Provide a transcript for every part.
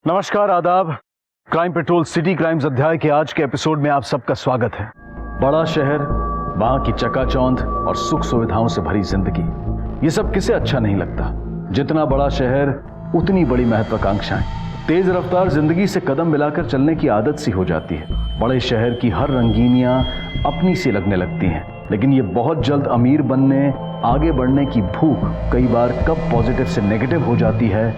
नमस्कार, आदाब। Crime petrol city crimes अध्याय के आज के एपिसोड में आप सबका स्वागत है। बड़ा शहर, वहां की चकाचौंध और सुख सुविधाओं से भरी जिंदगी, ये सब किसे अच्छा नहीं लगता। जितना बड़ा शहर उतनी बड़ी महत्वाकांक्षाएं। तेज रफ्तार जिंदगी से कदम मिलाकर चलने की आदत सी हो जाती है। बड़े शहर की हर रंगीनियां अपनी सी लगने लगती हैं, लेकिन ये बहुत जल्द अमीर बनने, आगे बढ़ने की भूख कई बार कब पॉजिटिव से नेगेटिव हो जाती है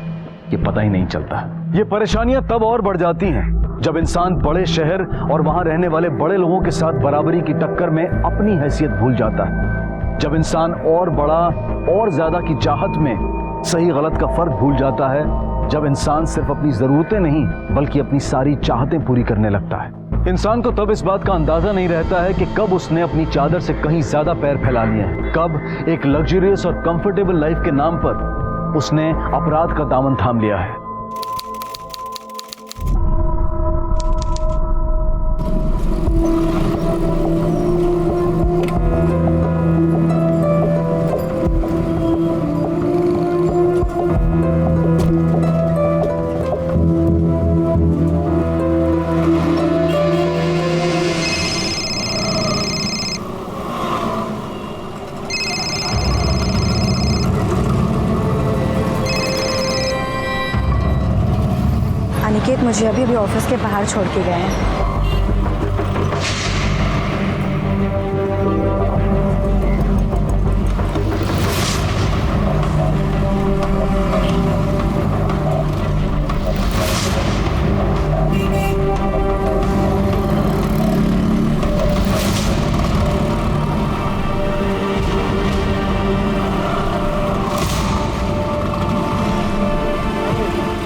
ये पता ही नहीं चलता। ये परेशानियां तब और बढ़ जाती हैं जब इंसान बड़े शहर और वहां रहने वाले बड़े लोगों के साथ बराबरी की टक्कर में अपनी हैसियत भूल जाता है। जब इंसान और बड़ा और ज्यादा की चाहत में सही गलत का फर्क भूल जाता है। जब इंसान सिर्फ अपनी जरूरतें नहीं बल्कि अपनी सारी चाहतें पूरी करने लगता है। इंसान को तब इस बात का अंदाजा नहीं रहता है कि कब उसने अपनी चादर से कहीं ज्यादा पैर फैला लिए हैं, कब एक लग्जरियस और कंफर्टेबल लाइफ के नाम पर उसने अपराध का दामन थाम लिया है। अनिकेत मुझे अभी ऑफिस के बाहर छोड़ के गए हैं।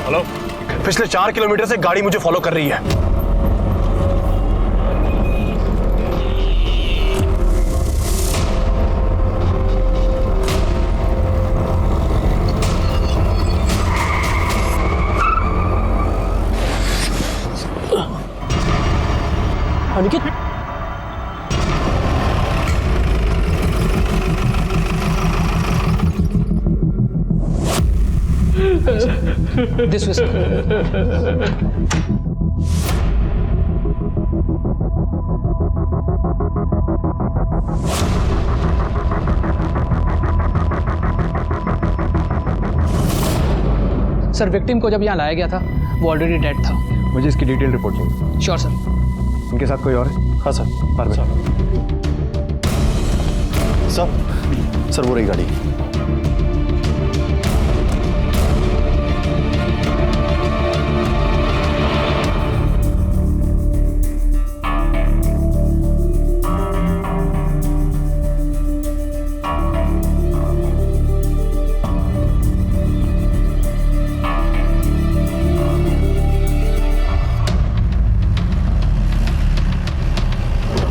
हेलो, पिछले 4 किलोमीटर से गाड़ी मुझे फॉलो कर रही है। Aniket, This was sir, victim को जब यहाँ लाया गया था वो ऑलरेडी डेड था। मुझे इसकी डिटेल रिपोर्ट चाहिए। Sure sir. इनके साथ कोई और है? हाँ सर, सर वो रही गाड़ी।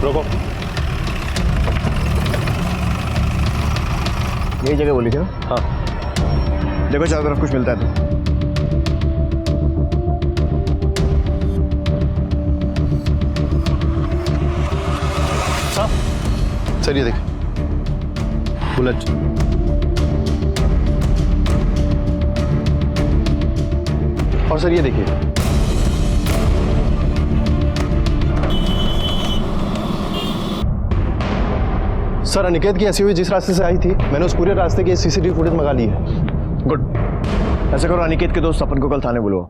रोको। यही जगह बोली थी ना? हाँ, देखो चारों तरफ कुछ मिलता है तो। सर ये देखिए, बुलेट। और सर ये देखिए, सर अनिकेत की एसयूवी जिस रास्ते से आई थी मैंने उस पूरे रास्ते की सीसीटीवी फुटेज मंगा ली है। गुड। ऐसा करो, अनिकेत के दोस्त अपन को कल थाने बुलाओ।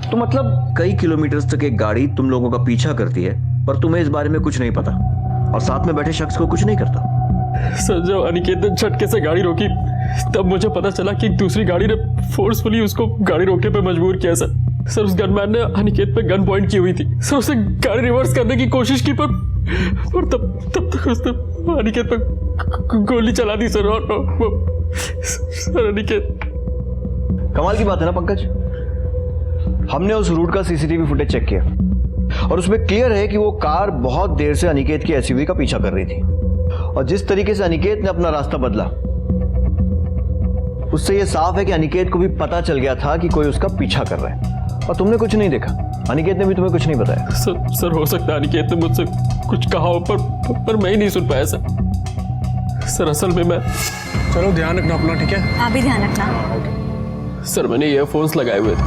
तो मतलब कई किलोमीटर तक एक गाड़ी तुम लोगों का पीछा करती है पर तुम्हें इस बारे में कुछ नहीं पता और साथ में बैठे शख्स को कुछ नहीं करता। सर, जब अनिकेत ने झटके से गाड़ी रोकी तब मुझे पता चला कि एक दूसरी गाड़ी ने फोर्सफुली उसको गाड़ी रोकने पे मजबूर किया। सर उस गनमैन ने अनिकेत पे गन पॉइंट की हुई थी। सर उसे गाड़ी रिवर्स करने की कोशिश की पर तब तक उसने अनिकेत पे गोली चला दी। Sir sir Aniket. कमाल की बात है ना पंकज, हमने उस रूट का सीसीटीवी फुटेज चेक किया और उसमें क्लियर है कि वो कार बहुत देर से अनिकेत की एसयूवी का पीछा कर रही थी और जिस तरीके से अनिकेत ने अपना रास्ता बदला उससे ये साफ है कि अनिकेत को भी पता चल गया था कि कोई उसका पीछा कर रहा है और तुमने कुछ नहीं देखा। अनिकेत ने भी तुम्हें कुछ नहीं बताया। सर हो सकता है अनिकेत ने मुझसे कुछ कहा हो पर मैं ही नहीं सुन पाया। सर असल में मैं चलो ध्यान रखना अपना, ठीक है? आप भी ध्यान रखना। सर मैंने ईयरफोन्स लगाए हुए थे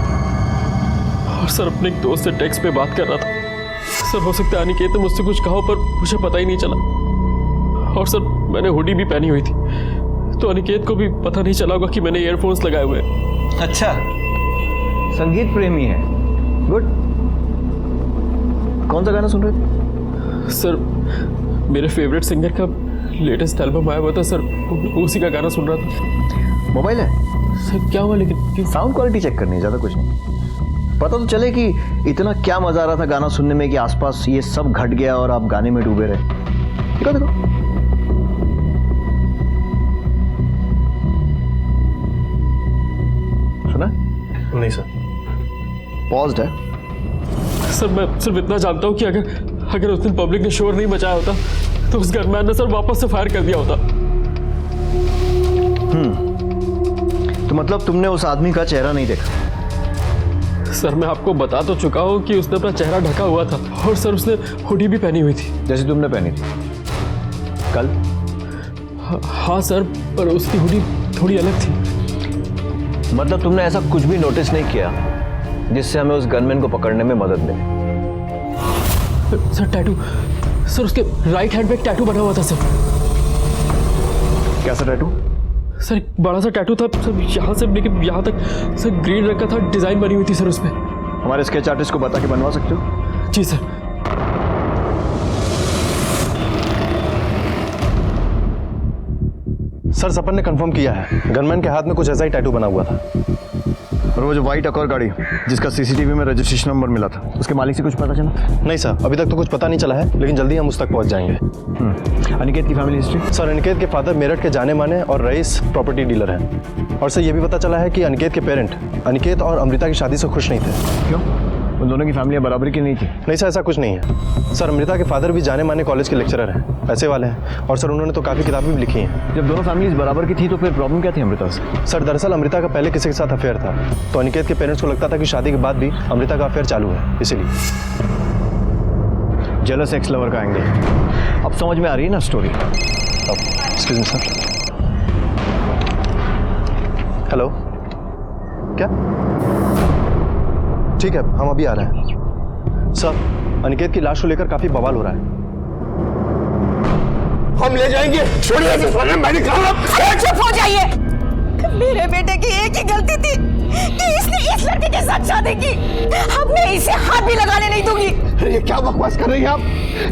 और सर अपने एक दोस्त से टेक्स्ट पे बात कर रहा था। सर हो सकता है अनिकेत ने मुझसे कुछ कहा पर मुझे पता ही नहीं चला। और सर मैंने हुडी भी पहनी हुई थी तो अनिकेत को भी पता नहीं चला होगा कि मैंने ईयरफोन्स लगाए हुए हैं। अच्छा, संगीत प्रेमी है, गुड। कौन सा गाना सुन रहे थे? सर मेरे फेवरेट सिंगर का लेटेस्ट एल्बम आया हुआ था सर, उसी का गाना सुन रहा था। मोबाइल है? सर क्या हुआ लेकिन? साउंड क्वालिटी चेक करनी है, ज्यादा कुछ नहीं। पता तो चले कि इतना क्या मजा आ रहा था गाना सुनने में कि आसपास ये सब घट गया और आप गाने में डूबे रहे। देखो देखो, सुना? नहीं सर। पॉज्ड है। सर मैं सिर्फ इतना जानता हूँ कि अगर उस दिन पब्लिक ने शोर नहीं मचाया होता तो उस गनमैन ने सर वापस से फायर कर दिया होता। तो मतलब तुमने उस आदमी का चेहरा नहीं देखा? सर मैं आपको बता तो चुका हूँ कि उसने अपना चेहरा ढका हुआ था और सर उसने हुडी भी पहनी हुई थी जैसे तुमने पहनी थी कल। हाँ सर, पर उसकी हुडी थोड़ी अलग थी। मतलब तुमने ऐसा कुछ भी नोटिस नहीं किया जिससे हमें उस गनमैन को पकड़ने में मदद मिले? सर टैटू, सर उसके राइट हैंड पे एक टैटू बना हुआ था सर। कैसा टैटू? सर एक बड़ा सा टैटू था सर, यहाँ से लेकर यहाँ तक सर ग्रीन रंग का था, डिजाइन बनी हुई थी सर उसमें। हमारे स्केच आर्टिस्ट को बता के बनवा सकते हो? जी सर। सर सपन ने कंफर्म किया है, गनमैन के हाथ में कुछ ऐसा ही टैटू बना हुआ था। और वो जो व्हाइट अकॉर्ड गाड़ी जिसका सीसीटीवी में रजिस्ट्रेशन नंबर मिला था, उसके मालिक से कुछ पता चला? नहीं सर, अभी तक तो कुछ पता नहीं चला है, लेकिन जल्दी हम उस तक पहुंच जाएंगे। अनिकेत की फैमिली हिस्ट्री? सर अनिकेत के फादर मेरठ के जाने माने और रईस प्रॉपर्टी डीलर हैं। और सर ये भी पता चला है कि अनिकेत के पेरेंट अनिकेत और अमृता की शादी से खुश नहीं थे। क्यों? उन दोनों की फैमिलियां बराबरी की नहीं थी? नहीं सर, ऐसा कुछ नहीं है। सर अमृता के फादर भी जाने माने कॉलेज के लेक्चरर हैं, पैसे वाले हैं, और सर उन्होंने तो काफ़ी किताबें भी लिखी हैं। जब दोनों फैमिलीज बराबर की थी तो फिर प्रॉब्लम क्या थी अमृता से? सर दरअसल अमृता का पहले किसी के साथ अफेयर था, तो अनिकेत के पेरेंट्स को लगता था कि शादी के बाद भी अमृता का अफेयर चालू है, इसीलिए। जेलस एक्स लवर का एंगल अब समझ में आ रही है ना story? Excuse me sir. Hello, क्या? ठीक है, हम अभी आ रहे हैं। सर अनिकेत की लाश को लेकर काफी बवाल हो रहा है। हम ले जाएंगे, छोड़िए इसे, मैंने कहा। चुप हो जाइए। मेरे बेटे की एक ही गलती थी कि इसने इस लड़के के साथ शादी की। अब मैं इसे हाथ भी लगाने नहीं दूंगी। ये क्या बकवास कर रही हैं आप?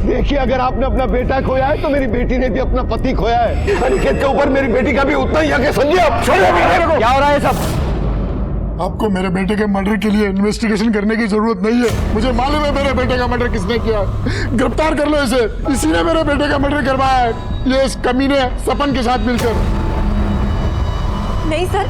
देखिए, अगर आपने अपना बेटा खोया है तो मेरी बेटी ने भी अपना पति खोया है। अनिकेत के ऊपर मेरी बेटी का भी उतना ही हक है, समझिए आप। छोड़िए मेरे को। क्या हो रहा है सब? आपको मेरे बेटे के मर्डर के लिए इन्वेस्टिगेशन करने की जरूरत नहीं है। मुझे मालूम है मेरे बेटे का मर्डर किसने किया है। गिरफ्तार कर लो इसे। इसी ने मेरे बेटे का मर्डर करवाया है, ये इस कमीने सपन के साथ मिलकर। नहीं सर,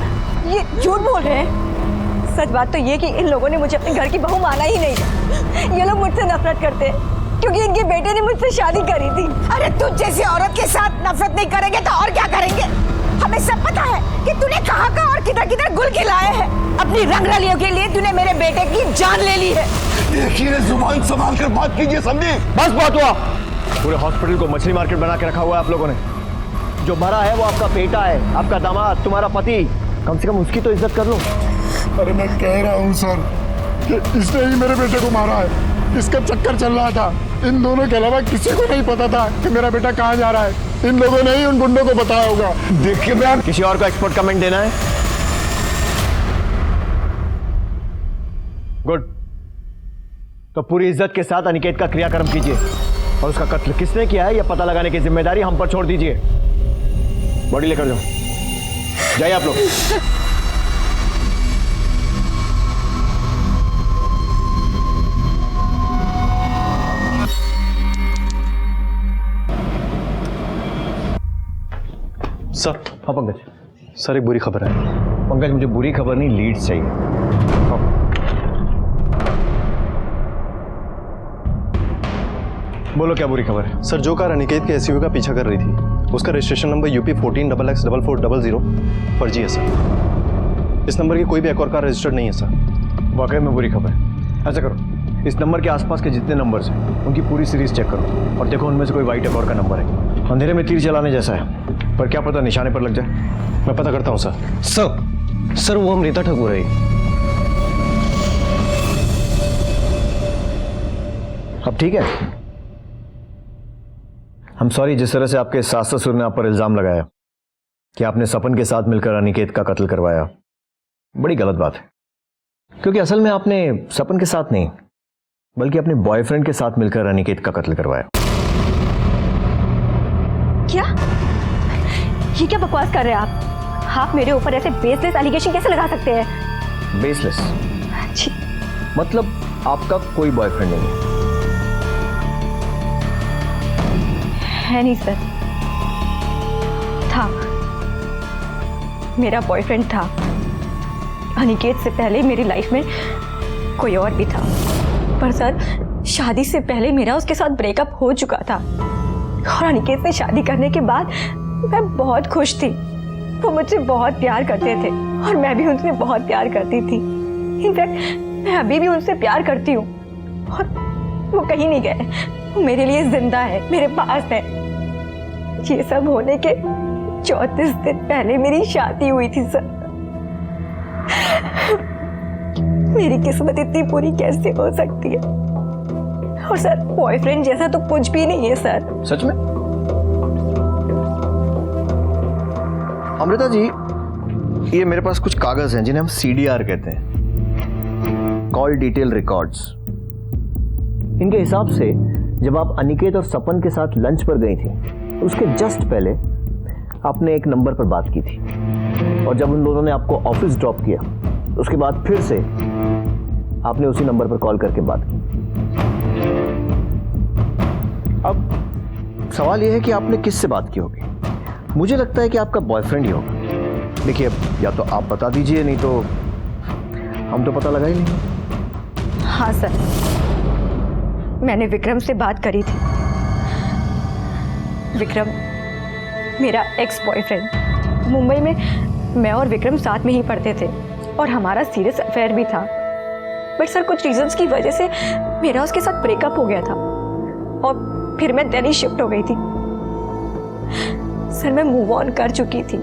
ये झूठ बोल रहे हैं। सच बात तो ये कि इन लोगों ने मुझे अपने घर की बहू माना ही नहीं। ये लोग मुझसे नफरत करते हैं क्योंकि इनके बेटे ने मुझसे शादी करी थी। अरे तुझ जैसी औरत के साथ नफरत नहीं करेंगे तो और क्या करेंगे? हमें सब पता है कि तूने कहाँ और किधर गुल खिलाए हैं। अपनी रंगरलियों के लिए तूने मेरे बेटे की जान ले ली है। देखिए, जुबान संभाल कर बात कीजिए, समझे? बस बहुत हुआ। पूरे हॉस्पिटल को मछली मार्केट बना के रखा हुआ है आप लोगों ने। जो मरा है वो आपका बेटा है, आपका दामाद, तुम्हारा पति। कम से कम उसकी तो इज्जत कर लो। अरे मैं कह रहा हूँ सर कि इसने ही मेरे बेटे को मारा है। इसका चक्कर चल रहा था। इन दोनों के अलावा किसी को नहीं पता था कि मेरा बेटा कहाँ जा रहा है। इन लोगों ने ही उन गुंडों को बताया होगा। देखिए मैं किसी और को एक्सपर्ट कमेंट देना है? गुड। तो पूरी इज्जत के साथ अनिकेत का क्रियाक्रम कीजिए और उसका कत्ल किसने किया है यह पता लगाने की जिम्मेदारी हम पर छोड़ दीजिए। बॉडी लेकर जाओ, जाइए आप लोग। सर। हाँ पंकज। सर एक बुरी खबर है। पंकज मुझे बुरी खबर नहीं, लीड्स चाहिए। हाँ। बोलो क्या बुरी खबर है? सर जो कार अनिकेत के एसयूवी का पीछा कर रही थी उसका रजिस्ट्रेशन नंबर UP 14XX4400 फर्जी है सर। इस नंबर की कोई भी एक और कार रजिस्टर्ड नहीं है सर। वाकई में बुरी खबर है। ऐसा करो, इस नंबर के आसपास के जितने नंबर्स हैं उनकी पूरी सीरीज चेक करो और देखो उनमें से कोई वाइट अकॉर्ड का नंबर है। अंधेरे में तीर चलाने जैसा है, पर क्या पता निशाने पर लग जाए। मैं पता करता हूँ सर। सर वो अमृता ठाकुर है। अब ठीक है। हम सॉरी जिस तरह से आपके सास ससुर ने आप पर इल्जाम लगाया कि आपने सपन के साथ मिलकर अनिकेत का कत्ल करवाया, बड़ी गलत बात है। क्योंकि असल में आपने सपन के साथ नहीं बल्कि अपने बॉयफ्रेंड के साथ मिलकर अनिकेत का कत्ल करवाया। क्या? ये क्या बकवास कर रहे हैं आप मेरे ऊपर ऐसे बेसलेस एलिगेशन कैसे लगा सकते हैं? बेसलेस छी, मतलब आपका कोई बॉयफ्रेंड नहीं है? है नहीं सर। था, मेरा बॉयफ्रेंड था। अनिकेत से पहले मेरी लाइफ में कोई और भी था, पर सर शादी से पहले मेरा उसके साथ ब्रेकअप हो चुका था और अनिकेत से शादी करने के बाद मैं बहुत खुश थी। वो मुझसे बहुत प्यार करते थे और मैं भी उनसे बहुत प्यार करती थी। इनफैक्ट मैं अभी भी उनसे प्यार करती हूँ और वो कहीं नहीं गए। वो मेरे लिए जिंदा है, मेरे पास है। ये सब होने के 34 दिन पहले मेरी शादी हुई थी सर। मेरी किस्मत इतनी बुरी कैसे हो सकती है? और सर बॉयफ्रेंड जैसा तो कुछ भी नहीं है सर। सच में? अमृता जी, ये मेरे पास कुछ कागज हैं जिन्हें हम CDR कहते हैं, कॉल डिटेल रिकॉर्ड्स। इनके हिसाब से जब आप अनिकेत और सपन के साथ लंच पर गई थी, उसके जस्ट पहले आपने एक नंबर पर बात की थी और जब उन दोनों ने आपको ऑफिस ड्रॉप किया, उसके बाद फिर से आपने उसी नंबर पर कॉल करके बात की। अब सवाल यह है कि आपने किससे बात की होगी? मुझे लगता है कि आपका बॉयफ्रेंड ही होगा। देखिए, या तो आप बता दीजिए, नहीं तो हम तो पता लगा ही नहीं। हाँ सर, मैंने विक्रम से बात करी थी। विक्रम मेरा एक्स बॉयफ्रेंड। मुंबई में मैं और विक्रम साथ में ही पढ़ते थे और हमारा सीरियस अफेयर भी था। बट सर कुछ रीजंस की वजह से मेरा उसके साथ ब्रेकअप हो गया था और फिर मैं दिल्ली शिफ्ट हो गई थी। सर मैं मूव ऑन कर चुकी थी,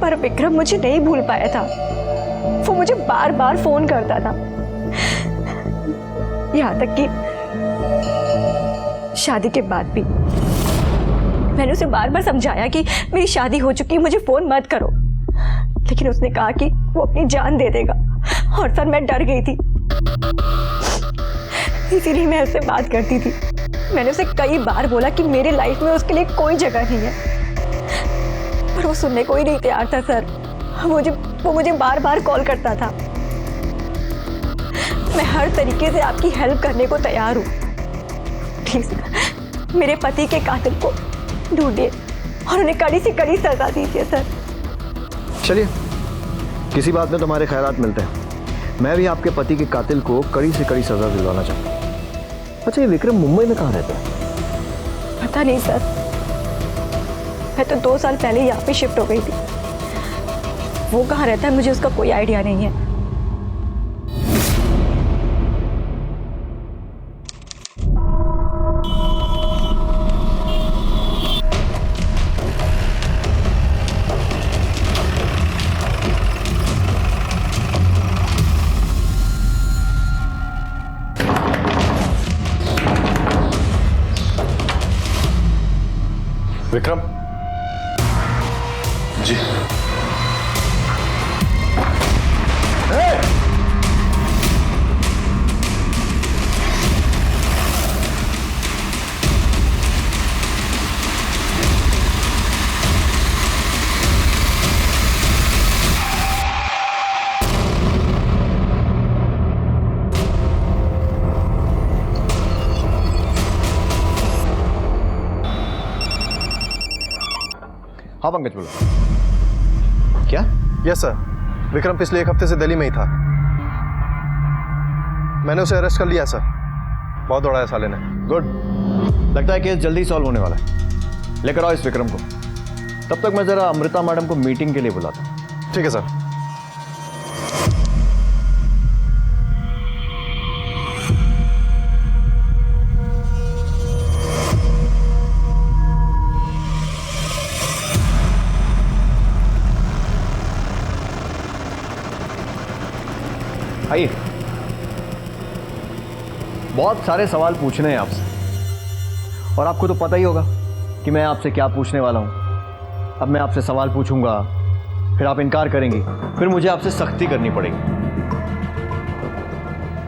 पर विक्रम मुझे नहीं भूल पाया था। वो मुझे बार बार फोन करता था, यहाँ तक कि शादी के बाद भी। मैंने उसे बार बार समझाया कि मेरी शादी हो चुकी है, मुझे फोन मत करो, लेकिन उसने कहा कि वो अपनी जान दे देगा। और सर मैं डर गई थी, इसीलिए मैं उससे बात करती थी। मैंने उसे कई बार बोला कि मेरी लाइफ में उसके लिए कोई जगह नहीं है, पर वो सुनने को ही नहीं तैयार था सर। वो मुझे बार बार कॉल करता था। मैं हर तरीके से आपकी हेल्प करने को तैयार हूँ। प्लीज मेरे पति के कातिल को ढूंढिए और उन्हें कड़ी से कड़ी सजा दीजिए सर। चलिए, किसी बात में तुम्हारे ख्यालात मिलते हैं। मैं भी आपके पति के कातिल को कड़ी से कड़ी सजा दिलवाना चाहता हूँ। अच्छा, ये विक्रम मुंबई में कहाँ रहता है? पता नहीं सर, मैं तो 2 साल पहले यहाँ पे शिफ्ट हो गई थी। वो कहाँ रहता है मुझे उसका कोई आइडिया नहीं है। विक्रम जी। हाँ पंकज, बोलो। क्या? यस सर, विक्रम पिछले 1 हफ्ते से दिल्ली में ही था। मैंने उसे अरेस्ट कर लिया सर। बहुत दौड़ाया साले ने। गुड, लगता है केस जल्दी सॉल्व होने वाला है। लेकर आओ इस विक्रम को। तब तक मैं जरा अमृता मैडम को मीटिंग के लिए बुलाता हूँ। ठीक है सर। आइए। बहुत सारे सवाल पूछने हैं आपसे, और आपको तो पता ही होगा कि मैं आपसे क्या पूछने वाला हूं। अब मैं आपसे सवाल पूछूंगा, फिर आप इनकार करेंगी, फिर मुझे आपसे सख्ती करनी पड़ेगी,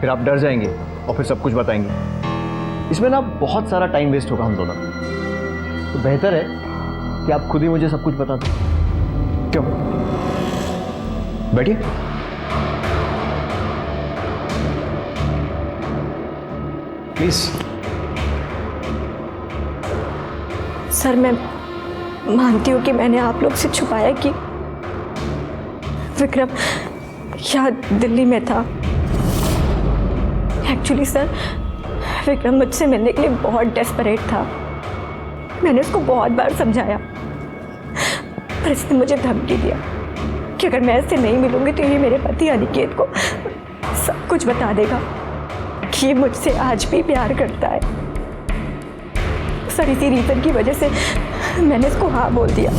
फिर आप डर जाएंगे और फिर सब कुछ बताएंगे। इसमें ना बहुत सारा टाइम वेस्ट होगा हम दोनों का। तो बेहतर है कि आप खुद ही मुझे सब कुछ बता दें। क्यों? बैठिए। प्लीज। सर, मैं मानती हूँ कि मैंने आप लोग से छुपाया कि विक्रम यहाँ दिल्ली में था। एक्चुअली सर, विक्रम मुझसे मिलने के लिए बहुत डेस्परेट था। मैंने उसको बहुत बार समझाया, पर इसने मुझे धमकी दिया कि अगर मैं इससे नहीं मिलूंगी तो ये मेरे पति अनिकेत को सब कुछ बता देगा कि ये मुझसे आज भी प्यार करता है। सर, इसी रीजन की वजह से मैंने इसको हाँ बोल दिया,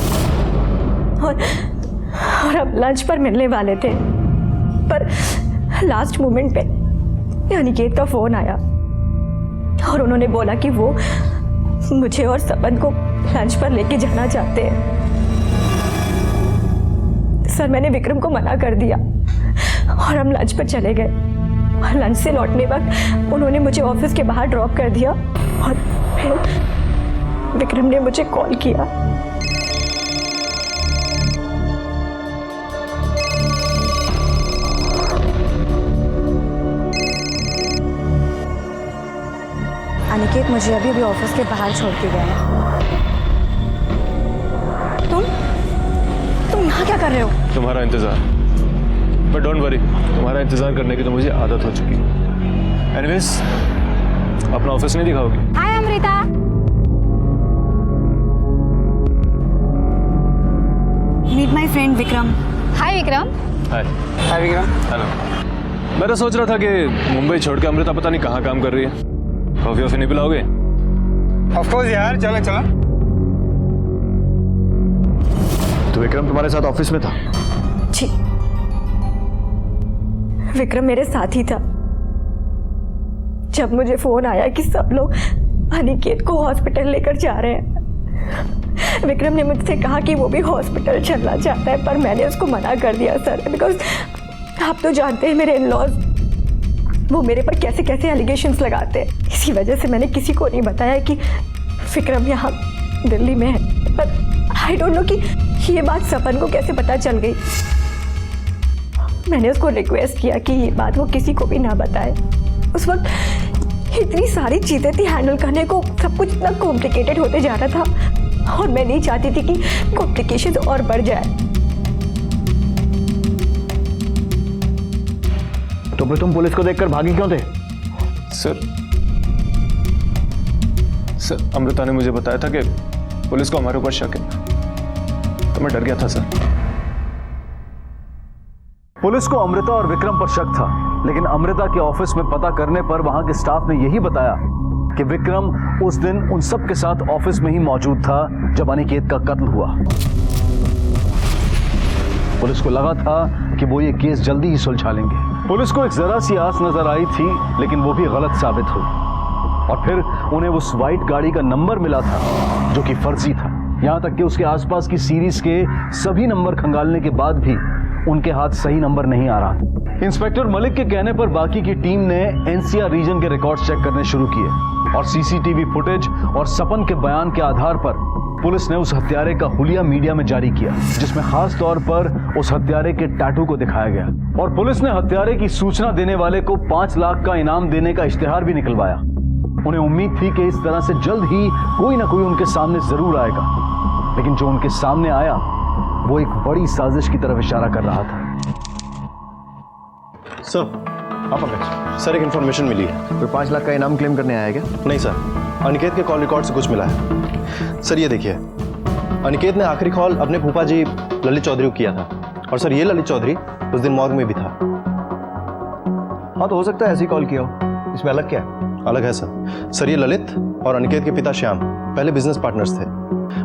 और अब लंच पर मिलने वाले थे, पर लास्ट मोमेंट पे अनिकेत का फोन आया और उन्होंने बोला कि वो मुझे और सपन को लंच पर लेके जाना चाहते हैं। सर, मैंने विक्रम को मना कर दिया और हम लंच पर चले गए। और लंच से लौटने वक्त उन्होंने मुझे ऑफिस के बाहर ड्रॉप कर दिया और फिर विक्रम ने मुझे कॉल किया। अनिकेत मुझे अभी भी ऑफिस के बाहर छोड़ के गया है। तुम यहाँ क्या कर रहे हो? तुम्हारा इंतजार। बट डोंट वरी, तुम्हारा इंतजार करने की तो मुझे आदत हो चुकी है। एनीवेज, अपना ऑफिस नहीं दिखाओगी? Hi Amrita. Meet my friend Vikram. Hi Vikram. Hi. Hi Vikram. Hello. मैं तो सोच रहा था कि मुंबई छोड़ के अमृता पता नहीं कहाँ काम कर रही है। कॉफी वॉफी नहीं पिलाओगे? ऑफ कोर्स यार, चलो चलो। तो विक्रम तुम्हारे साथ ऑफिस में था? जी, विक्रम मेरे साथ ही था। जब मुझे फोन आया कि सब लोग अनिकेत को हॉस्पिटल लेकर जा रहे हैं, विक्रम ने मुझसे कहा कि वो भी हॉस्पिटल चलना चाहता है, पर मैंने उसको मना कर दिया सर, बिकॉज आप तो जानते हैं मेरे इन-लॉज वो मेरे पर कैसे कैसे एलिगेशंस लगाते हैं। इसी वजह से मैंने किसी को नहीं बताया कि विक्रम यहाँ दिल्ली में है। पर आई डोंट नो कि ये बात सपन को कैसे पता चल गई। मैंने उसको रिक्वेस्ट किया कि ये बात वो किसी को भी ना बताए। उस वक्त इतनी सारी चीज़ें थी हैंडल करने को, सब कुछ इतना कॉम्प्लिकेटेड होते जा रहा था और मैं नहीं चाहती थी कि कॉम्प्लिकेशन और बढ़ जाए। तो फिर तुम पुलिस को देखकर भागी क्यों थे? सर, अमृता ने मुझे बताया था कि पुलिस को हमारे ऊपर शक है, तो मैं डर गया था सर। पुलिस को अमृता और विक्रम पर शक था, लेकिन अमृता के ऑफिस में पता करने पर वहां के स्टाफ ने यही बताया कि विक्रम उस दिन उन सब के साथ ऑफिस में ही मौजूद था जब अनिकेत का कत्ल हुआ। पुलिस को लगा था कि वो ये केस जल्दी ही सुलझा लेंगे। पुलिस को एक जरा सी आस नजर आई थी, लेकिन वो भी गलत साबित हुई और फिर उन्हें उस व्हाइट गाड़ी का नंबर मिला था जो कि फर्जी था। यहां तक कि उसके आसपास की सीरीज के सभी नंबर खंगालने के बाद भी उनके हाथ सही नंबर नहीं आ रहा था। इंस्पेक्टर मलिक के कहने पर बाकी की टीम ने एनसीआर रीजन के रिकॉर्ड्स चेक करने शुरू किए और सीसीटीवी फुटेज और सपन के बयान के आधार पर पुलिस ने उस हत्यारे का हुलिया मीडिया में जारी किया, जिसमें खास तौर पर उस हत्यारे के टैटू को दिखाया गया और पुलिस ने हत्यारे की सूचना देने वाले को 5 लाख का इनाम देने का इश्तिहार भी निकलवाया। उन्हें उम्मीद थी कि इस तरह से जल्द ही कोई ना कोई उनके सामने जरूर आएगा, लेकिन जो उनके सामने आया वो एक बड़ी साजिश की तरफ इशारा कर रहा था। सर, सर एक इंफॉर्मेशन मिली है। कोई 5 लाख का इनाम क्लेम करने आया क्या? नहीं सर, अनिकेत के कॉल रिकॉर्ड से कुछ मिला है। सर ये देखिए, अनिकेत ने आखिरी कॉल अपने फूफा जी ललित चौधरी को किया था और सर ये ललित चौधरी उस दिन मॉर्ग में भी था। हाँ, तो हो सकता है ऐसी कॉल किया हो। इसमें अलग क्या है? अलग है सर ये ललित और अनिकेत के पिता श्याम पहले बिजनेस पार्टनर्स थे।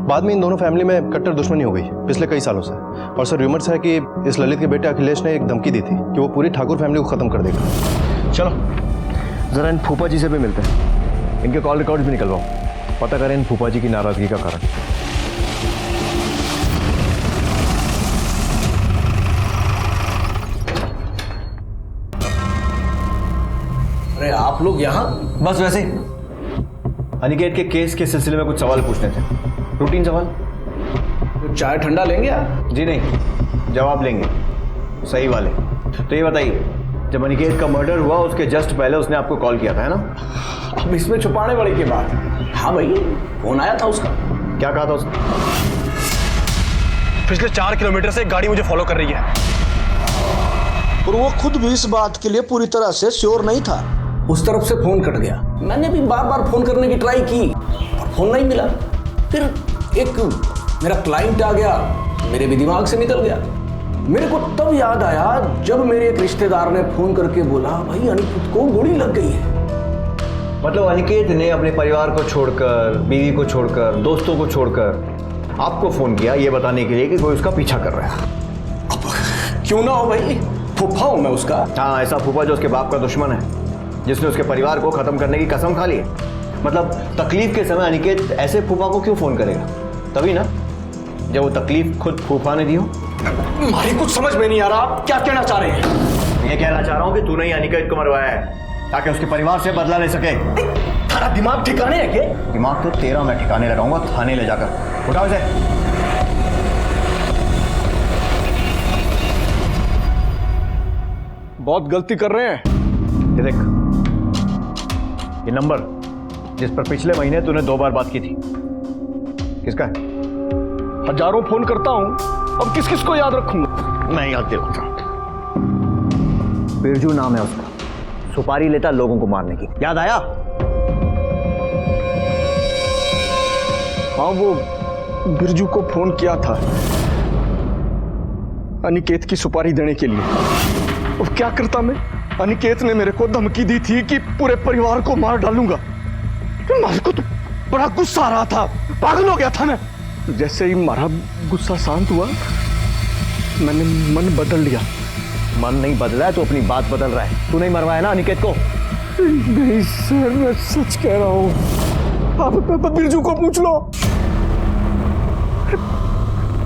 बाद में इन दोनों फैमिली में कट्टर दुश्मनी हो गई पिछले कई सालों से। और सर र्यूमर्स है कि इस ललित के बेटे अखिलेश ने एक धमकी दी थी कि वो पूरी ठाकुर फैमिली को खत्म कर देगा। चलो जरा इन फूफा जी से भी मिलते हैं, इनके कॉल रिकॉर्ड्स भी निकलवाओ, पता करें इन फूफा जी की नाराजगी का कारण। अरे आप लोग यहाँ? बस वैसे ही अनिकेत के केस के सिलसिले में कुछ सवाल पूछने थे, रूटीन सवाल। तो चाय ठंडा लेंगे आप? जी नहीं, जवाब लेंगे सही वाले। तो ये बताइए, जब अनिकेत का मर्डर हुआ उसके जस्ट पहले उसने आपको कॉल किया था, है ना? अब इसमें छुपाने वाली की बात। हाँ भाई, फोन आया था उसका। क्या कहा था उसने? पिछले 4 किलोमीटर से एक गाड़ी मुझे फॉलो कर रही है। और वो खुद भी इस बात के लिए पूरी तरह से श्योर नहीं था। उस तरफ से फोन कट गया। मैंने भी बार बार फोन करने की ट्राई की और फोन नहीं मिला। फिर एक मेरा क्लाइंट आ गया, मेरे भी दिमाग से निकल गया। मेरे को तब याद आया जब मेरे एक रिश्तेदार ने फोन करके बोला भाई अनिकेत को गोली लग गई है। मतलब अनिकेत ने अपने परिवार को छोड़कर, बीवी को छोड़कर, दोस्तों को छोड़कर आपको फोन किया ये बताने के लिए कि कोई उसका पीछा कर रहा है। अब क्यों ना हो भाई, फूफा हूं मैं उसका। हाँ, ऐसा फूफा जो उसके बाप का दुश्मन है, जिसने उसके परिवार को खत्म करने की कसम खा ली है। मतलब तकलीफ के समय अनिकेत ऐसे फूफा को क्यों फोन करेगा? तभी ना जब वो तकलीफ खुद फूफा ने दी हो। मारी कुछ समझ में नहीं आ रहा, आप क्या कहना चाह रहे हैं? ये कहना चाह रहा हूँ कि तूने ही अनिकेत को मरवाया है ताकि उसके परिवार से बदला ले सके। थारा दिमाग ठिकाने है क्या? दिमाग तो तेरा मैं ठिकाने लगाऊंगा थाने ले जाकर। उठाओ इसे। बहुत गलती कर रहे हैं। ये देख, ये नंबर जिस पर पिछले महीने तूने 2 बार बात की थी, किसका है? हजारों फोन करता हूं, अब किस किस को याद रखूंगा? मैं याद दिलाता हूं। बिरजू नाम है उसका, सुपारी लेता लोगों को मारने की। याद आया? हाँ, वो बिरजू को फोन किया था अनिकेत की सुपारी देने के लिए। और क्या करता मैं? अनिकेत ने मेरे को धमकी दी थी कि पूरे परिवार को मार डालूंगा। मेरे को तो बड़ा गुस्सा आ रहा था, पागल हो गया था मैं। जैसे ही मारा गुस्सा शांत हुआ, मैंने मन बदल लिया। मन नहीं बदला है तो अपनी बात बदल रहा है। तू नहीं मरवाया ना अनिकेत को? नहीं सर, मैं सच कह रहा हूँ। आप बिरजू को पूछ लो।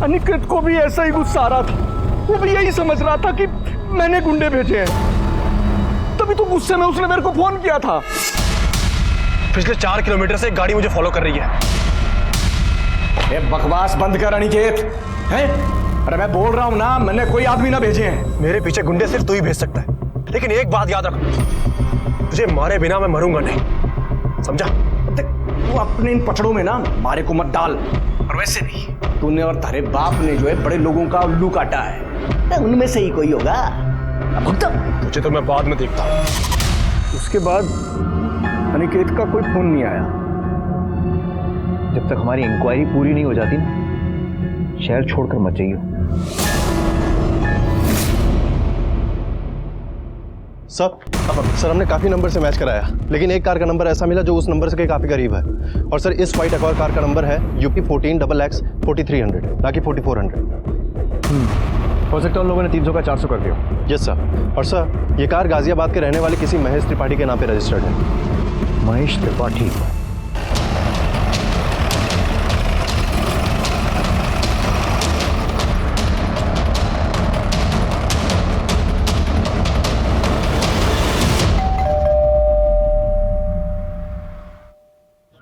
अनिकेत को भी ऐसा ही गुस्सा आ रहा था, वो भी यही समझ रहा था कि मैंने गुंडे भेजे हैं। तभी तो गुस्से में उसने मेरे को फोन किया था। पिछले 4 किलोमीटर से एक गाड़ी मुझे फॉलो कर रही है। ये बकवास बंद कर अनिकेत। हैं? अरे मैं बोल रहा हूं ना, मैंने कोई आदमी ना भेजे हैं। मेरे पीछे गुंडे सिर्फ तू ही भेज सकता है, लेकिन एक बात याद रख, तुझे मारे बिना मैं मरूंगा नहीं, समझा? तू अपने इन पचड़ों में ना मारे को मत डाल। और वैसे भी तूने और तारे बाप ने जो है बड़े लोगों का उल्लू काटा है, उनमें से ही कोई होगा। तुझे तो मैं बाद में देखता हूं। उसके बाद अनिकेत का कोई फोन नहीं आया। जब तक हमारी इंक्वायरी पूरी नहीं हो जाती ना, शहर छोड़कर मत जाइए। सर हमने काफी नंबर से मैच कराया, लेकिन एक कार का नंबर ऐसा मिला जो उस नंबर से काफी करीब है। और सर इस व्हाइट अकॉर्ड कार का नंबर है UP 14XX 4300, ना कि 4400। हो सकता है उन लोगों ने 300 का 400 कर दिया। Yes sir. और सर ये कार गाजियाबाद के रहने वाले किसी महेश त्रिपाठी के नाम पे रजिस्टर्ड है। महेश त्रिपाठी?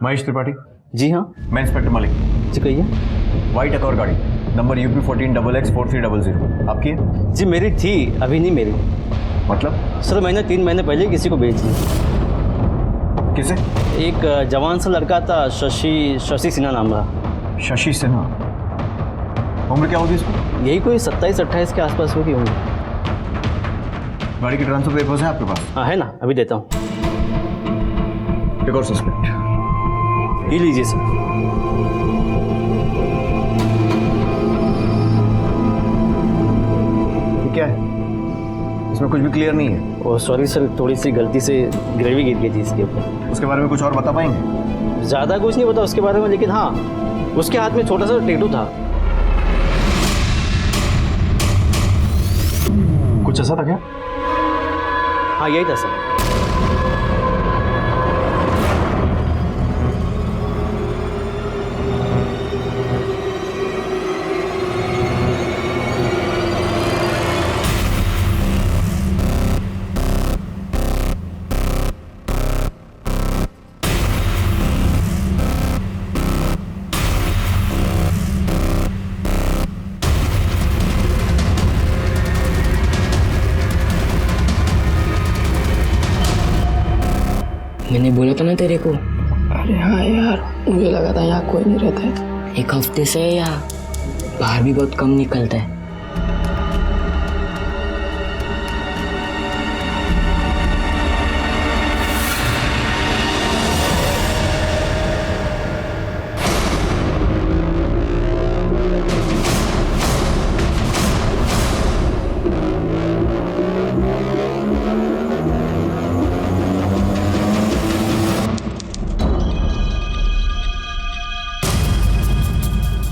महेश त्रिपाठी? जी हाँ। मैं इंस्पेक्टर मलिक। जी कहिए। व्हाइट अकॉर्ड गाड़ी नंबर UP 14XX 4300 आपकी है? जी मेरी थी, अभी नहीं मेरी। मतलब? सर मैंने 3 महीने पहले किसी को बेच दी। किसे? एक जवान सा लड़का था, शशि सिन्हा नाम था। शशि सिन्हा? उम्र क्या होगी इसकी? यही कोई 27-28 के आसपास होगी उम्र। गाड़ी के ट्रांसफर पेपर्स है आपके पास? हाँ है ना, अभी देता हूँ। एक और सस्पेक्ट ये लीजिए सर। क्या है? इसमें कुछ भी क्लियर नहीं है। ओ सॉरी सर, थोड़ी सी गलती से ग्रेवी गिर गई थी इसके ऊपर। उसके बारे में कुछ और बता पाएंगे? ज़्यादा कुछ नहीं पता उसके बारे में, लेकिन हाँ उसके हाथ में छोटा सा टेटू था। कुछ ऐसा था क्या? हाँ यही था सर। मैंने बोला था ना तेरे को। अरे हाँ यार, मुझे लगा था यहाँ कोई नहीं रहता है। 1 हफ्ते से है यहाँ, बाहर भी बहुत कम निकलता है।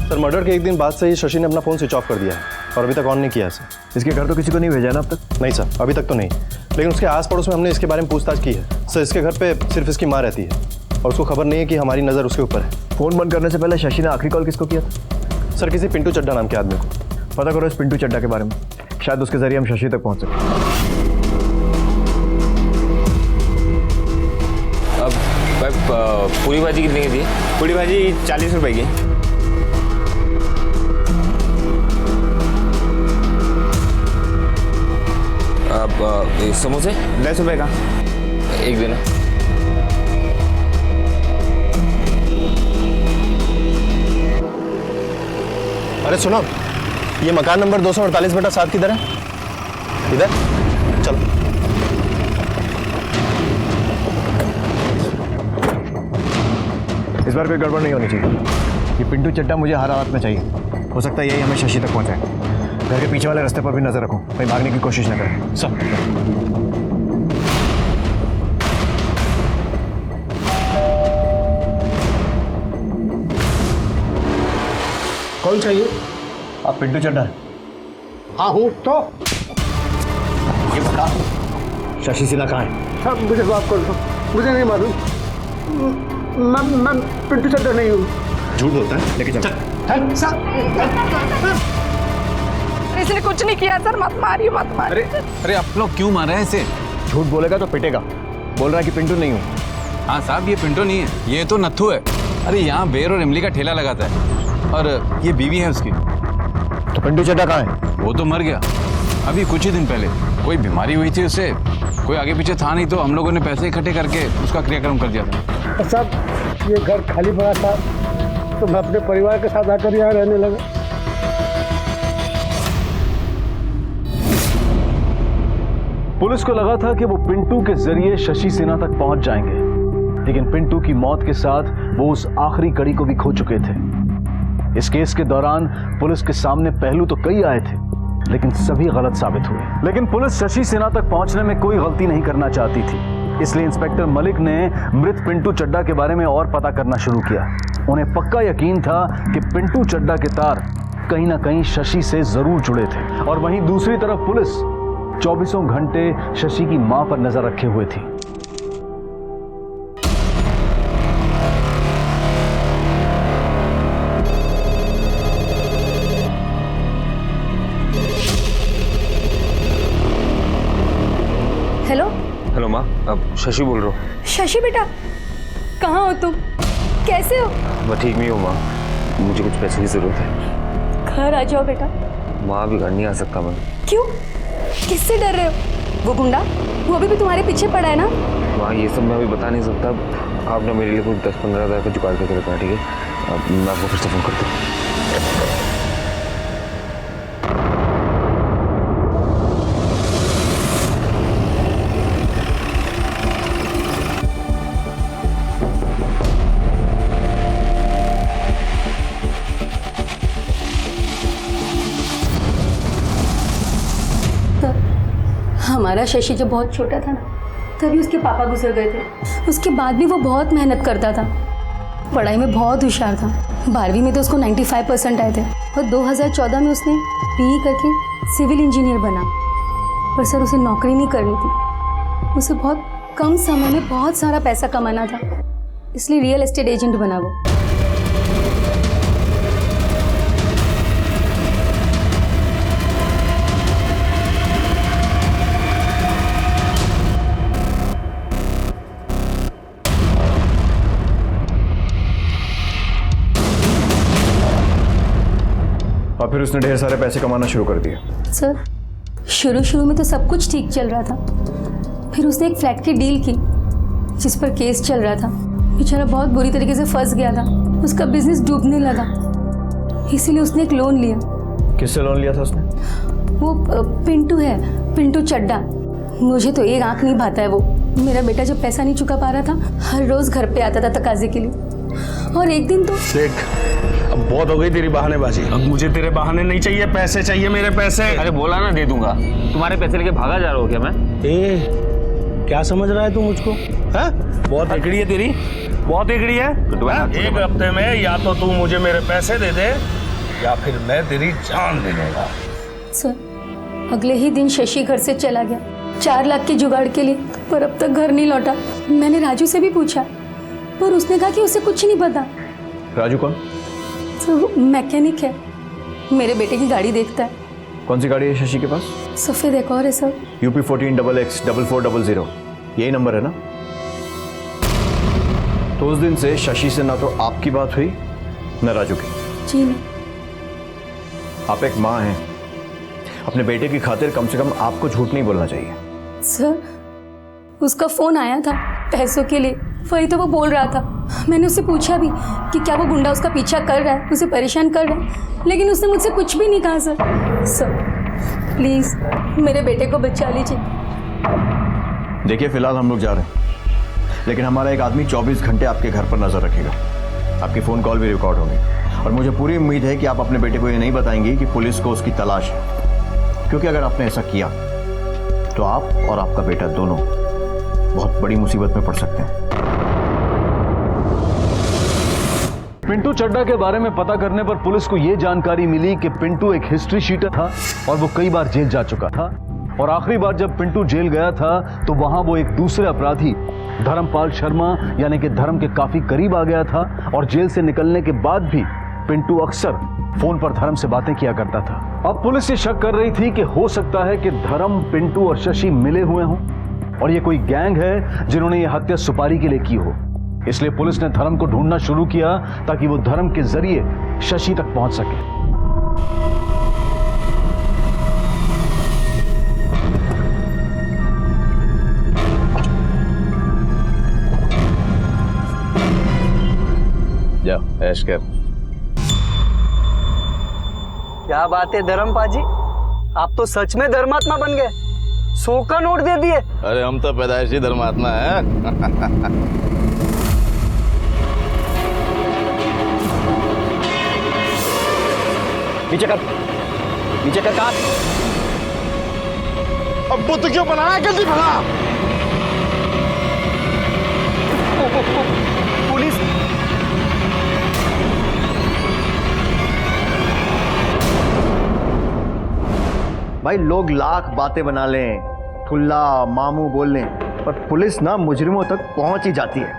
सर मर्डर के एक दिन बाद से ही शशि ने अपना फ़ोन स्विच ऑफ कर दिया है और अभी तक ऑन नहीं किया है सर। इसके घर तो किसी को नहीं भेजा ना अब तक? नहीं सर, अभी तक तो नहीं, लेकिन उसके आस पड़ोस में हमने इसके बारे में पूछताछ की है। सर इसके घर पे सिर्फ इसकी माँ रहती है और उसको खबर नहीं है कि हमारी नज़र उसके ऊपर है। फ़ोन बंद करने से पहले शशि ने आखिरी कॉल किसको किया था? सर किसी पिंटू चड्ढा नाम के आदमी को। पता करो इस पिंटू चड्ढा के बारे में, शायद उसके जरिए हम शशि तक पहुँच सकें। अब पूरी भाजी कितने की थी? पूरी भाजी 40 रुपए की। अब समोसे 10 रुपए का एक देना। अरे सुनो, ये मकान नंबर 248/7 किधर है? इधर चलो। इस बार कोई गड़बड़ नहीं होनी चाहिए। ये पिंटू चड्ढा मुझे हर हालत में चाहिए। हो सकता है यही हमें शशि तक पहुंचाए। घर के पीछे वाले रास्ते पर भी नजर रखो, कहीं भागने की कोशिश न करें। सब कौन चाहिए? आप पिंटू चड्ढा? हाँ हूँ। तो ये बता, शशि सिन्हा कहाँ है? सब मुझे माफ कर दो, मुझे नहीं मालूम। मैं पिंटू चड्ढा नहीं हूँ। झूठ बोलता है, लेके चल। इसने कुछ नहीं किया सर, मत मारिए मत मारिए। अरे आप लोग क्यों मार रहे हैं इसे? झूठ बोलेगा तो पिटेगा। बोल रहा है कि पिंटू नहीं हूँ। हाँ साहब, ये पिंटू नहीं है, ये तो नत्थू है। अरे यहाँ बेर और इमली का ठेला लगाता है और ये बीवी है उसकी। तो पिंटू चड्ढा कहाँ है? वो तो मर गया अभी कुछ ही दिन पहले। कोई बीमारी हुई थी उसे, कोई आगे पीछे था नहीं, तो हम लोगों ने पैसे इकट्ठे करके उसका क्रियाक्रम कर दिया था। साहब ये घर खाली पड़ा था तो मैं अपने परिवार के साथ आकर यहाँ रहने लगा। पुलिस को लगा था कि वो पिंटू के जरिए शशि सिन्हा तक पहुंच जाएंगे, लेकिन पिंटू की मौत के साथ वो उस आखिरी कड़ी को भी खो चुके थे। इस केस के दौरान पुलिस के सामने पहलू तो कई आए थे, लेकिन सभी गलत साबित हुए। लेकिन पुलिस शशि सिन्हा तक पहुंचने में कोई गलती नहीं करना चाहती थी, इसलिए इंस्पेक्टर मलिक ने मृत पिंटू चड्ढा के बारे में और पता करना शुरू किया। उन्हें पक्का यकीन था कि पिंटू चड्ढा के तार कहीं ना कहीं शशि से जरूर जुड़े थे। और वहीं दूसरी तरफ पुलिस 24 घंटे शशि की मां पर नजर रखे हुए थी। हेलो हेलो माँ, अब शशि बोल रहा हूँ। शशि बेटा, कहाँ हो तुम? कैसे हो? मैं ठीक नहीं हूँ माँ, मुझे कुछ पैसे की जरूरत है। घर आ जाओ बेटा। माँ अभी घर नहीं आ सकता मैं। क्यों? किससे डर रहे हो? वो गुंडा, वो अभी भी तुम्हारे पीछे पड़ा है ना? माँ ये सब मैं अभी बता नहीं सकता। आपने मेरे लिए कुछ 10-15 हज़ार का जुगाड़ करके रखा, ठीक है? अब मैं आपको फिर से फोन करता हूँ। हमारा शशि जब बहुत छोटा था ना, तभी उसके पापा गुजर गए थे। उसके बाद भी वो बहुत मेहनत करता था, पढ़ाई में बहुत होशियार था। 12वीं में तो उसको 95% आए थे और 2014 में उसने BE करके सिविल इंजीनियर बना। पर सर उसे नौकरी नहीं करनी थी, उसे बहुत कम समय में बहुत सारा पैसा कमाना था, इसलिए रियल एस्टेट एजेंट बना वो। और फिर उसने ढेर सारे पैसे कमाना शुरू कर दिए। सर शुरू में तो सब कुछ ठीक चल रहा था, फिर उसने एक फ्लैट की डील की जिस पर केस चल रहा था। बेचारा बहुत बुरी तरीके से फंस गया था, उसका बिजनेस डूबने लगा, इसीलिए उसने एक लोन लिया। किससे लोन लिया था उसने? वो पिंटू है, पिंटू चड्डा। मुझे तो एक आंख नहीं भाता है वो। मेरा बेटा जब पैसा नहीं चुका पा रहा था, हर रोज घर पे आता था तकाजे के लिए। और एक दिन तो देख, अब बहुत हो गई तेरी बहानेबाजी। अब मुझे तेरे बहाने नहीं चाहिए, पैसे चाहिए, मेरे पैसे। अरे बोला ना दे दूंगा। तुम्हारे पैसे लेके भागा जा रहा हो क्या मैं? क्या समझ रहा है तू मुझको? है बहुत एकड़ी है तेरी, बहुत एकड़ी है। एक हफ्ते में या तो तू मुझे मेरे पैसे दे दे या फिर मैं तेरी जान ले लूंगा। सर अगले ही दिन शशि घर से चला गया 4 लाख के जुगाड़ के लिए, पर अब तक घर नहीं लौटा। मैंने राजू से भी पूछा, पर उसने कहा कि उसे कुछ नहीं पता। राजू कौन? सर वो मैकेनिक है, मेरे बेटे की गाड़ी देखता है। कौन सी गाड़ी है शशि के पास? सफेद एक और है सर, UP 14XX4400। यही नंबर है ना? तो उस दिन से शशि से ना तो आपकी बात हुई न राजू की। जी नहीं। आप एक माँ हैं, अपने बेटे की खातिर कम से कम आपको झूठ नहीं बोलना चाहिए। सर उसका फोन आया था पैसों के लिए, वही तो वो बोल रहा था। मैंने उससे पूछा भी कि क्या वो गुंडा उसका पीछा कर रहा है, उसे परेशान कर रहा है, लेकिन उसने मुझसे कुछ भी नहीं कहा। सर प्लीज मेरे बेटे को बचा लीजिए। देखिए फिलहाल हम लोग जा रहे हैं, लेकिन हमारा एक आदमी 24 घंटे आपके घर पर नजर रखेगा। आपकी फोन कॉल भी रिकॉर्ड होंगे और मुझे पूरी उम्मीद है कि आप अपने बेटे को ये नहीं बताएंगी कि पुलिस को उसकी तलाश है, क्योंकि अगर आपने ऐसा किया तो आप और आपका बेटा दोनों बहुत बड़ी मुसीबत में पड़ सकते हैं। पिंटू चड्डा के बारे में पता करने पर पुलिस को यह जानकारी मिली कि पिंटू एक हिस्ट्री शीटर था और वो कई बार जेल जा चुका था। और आखिरी बार जब पिंटू जेल गया था तो वहां वो एक दूसरे अपराधी धर्मपाल शर्मा यानी कि धर्म के काफी करीब आ गया था। और जेल से निकलने के बाद भी पिंटू अक्सर फोन पर धर्म से बातें किया करता था। अब पुलिस ये शक कर रही थी कि हो सकता है कि धर्म, पिंटू और शशि मिले हुए हों और ये कोई गैंग है जिन्होंने ये हत्या सुपारी के लिए की हो। इसलिए पुलिस ने धर्म को ढूंढना शुरू किया ताकि वो धर्म के जरिए शशि तक पहुंच सके। जाओ ऐश कर। क्या बात है धर्मपा जी, आप तो सच में धर्मात्मा बन गए। 100 का नोट दे दिए। अरे हम तो पैदाइशी धर्मात्मा है। नीचे कर, नीचे कर काट। अब बुद्ध क्यों बनाया जल्दी भगा। पुलिस भाई लोग लाख बातें बना लें, ठुल्ला मामू बोल लें, पर पुलिस ना मुजरिमों तक पहुंच ही जाती है।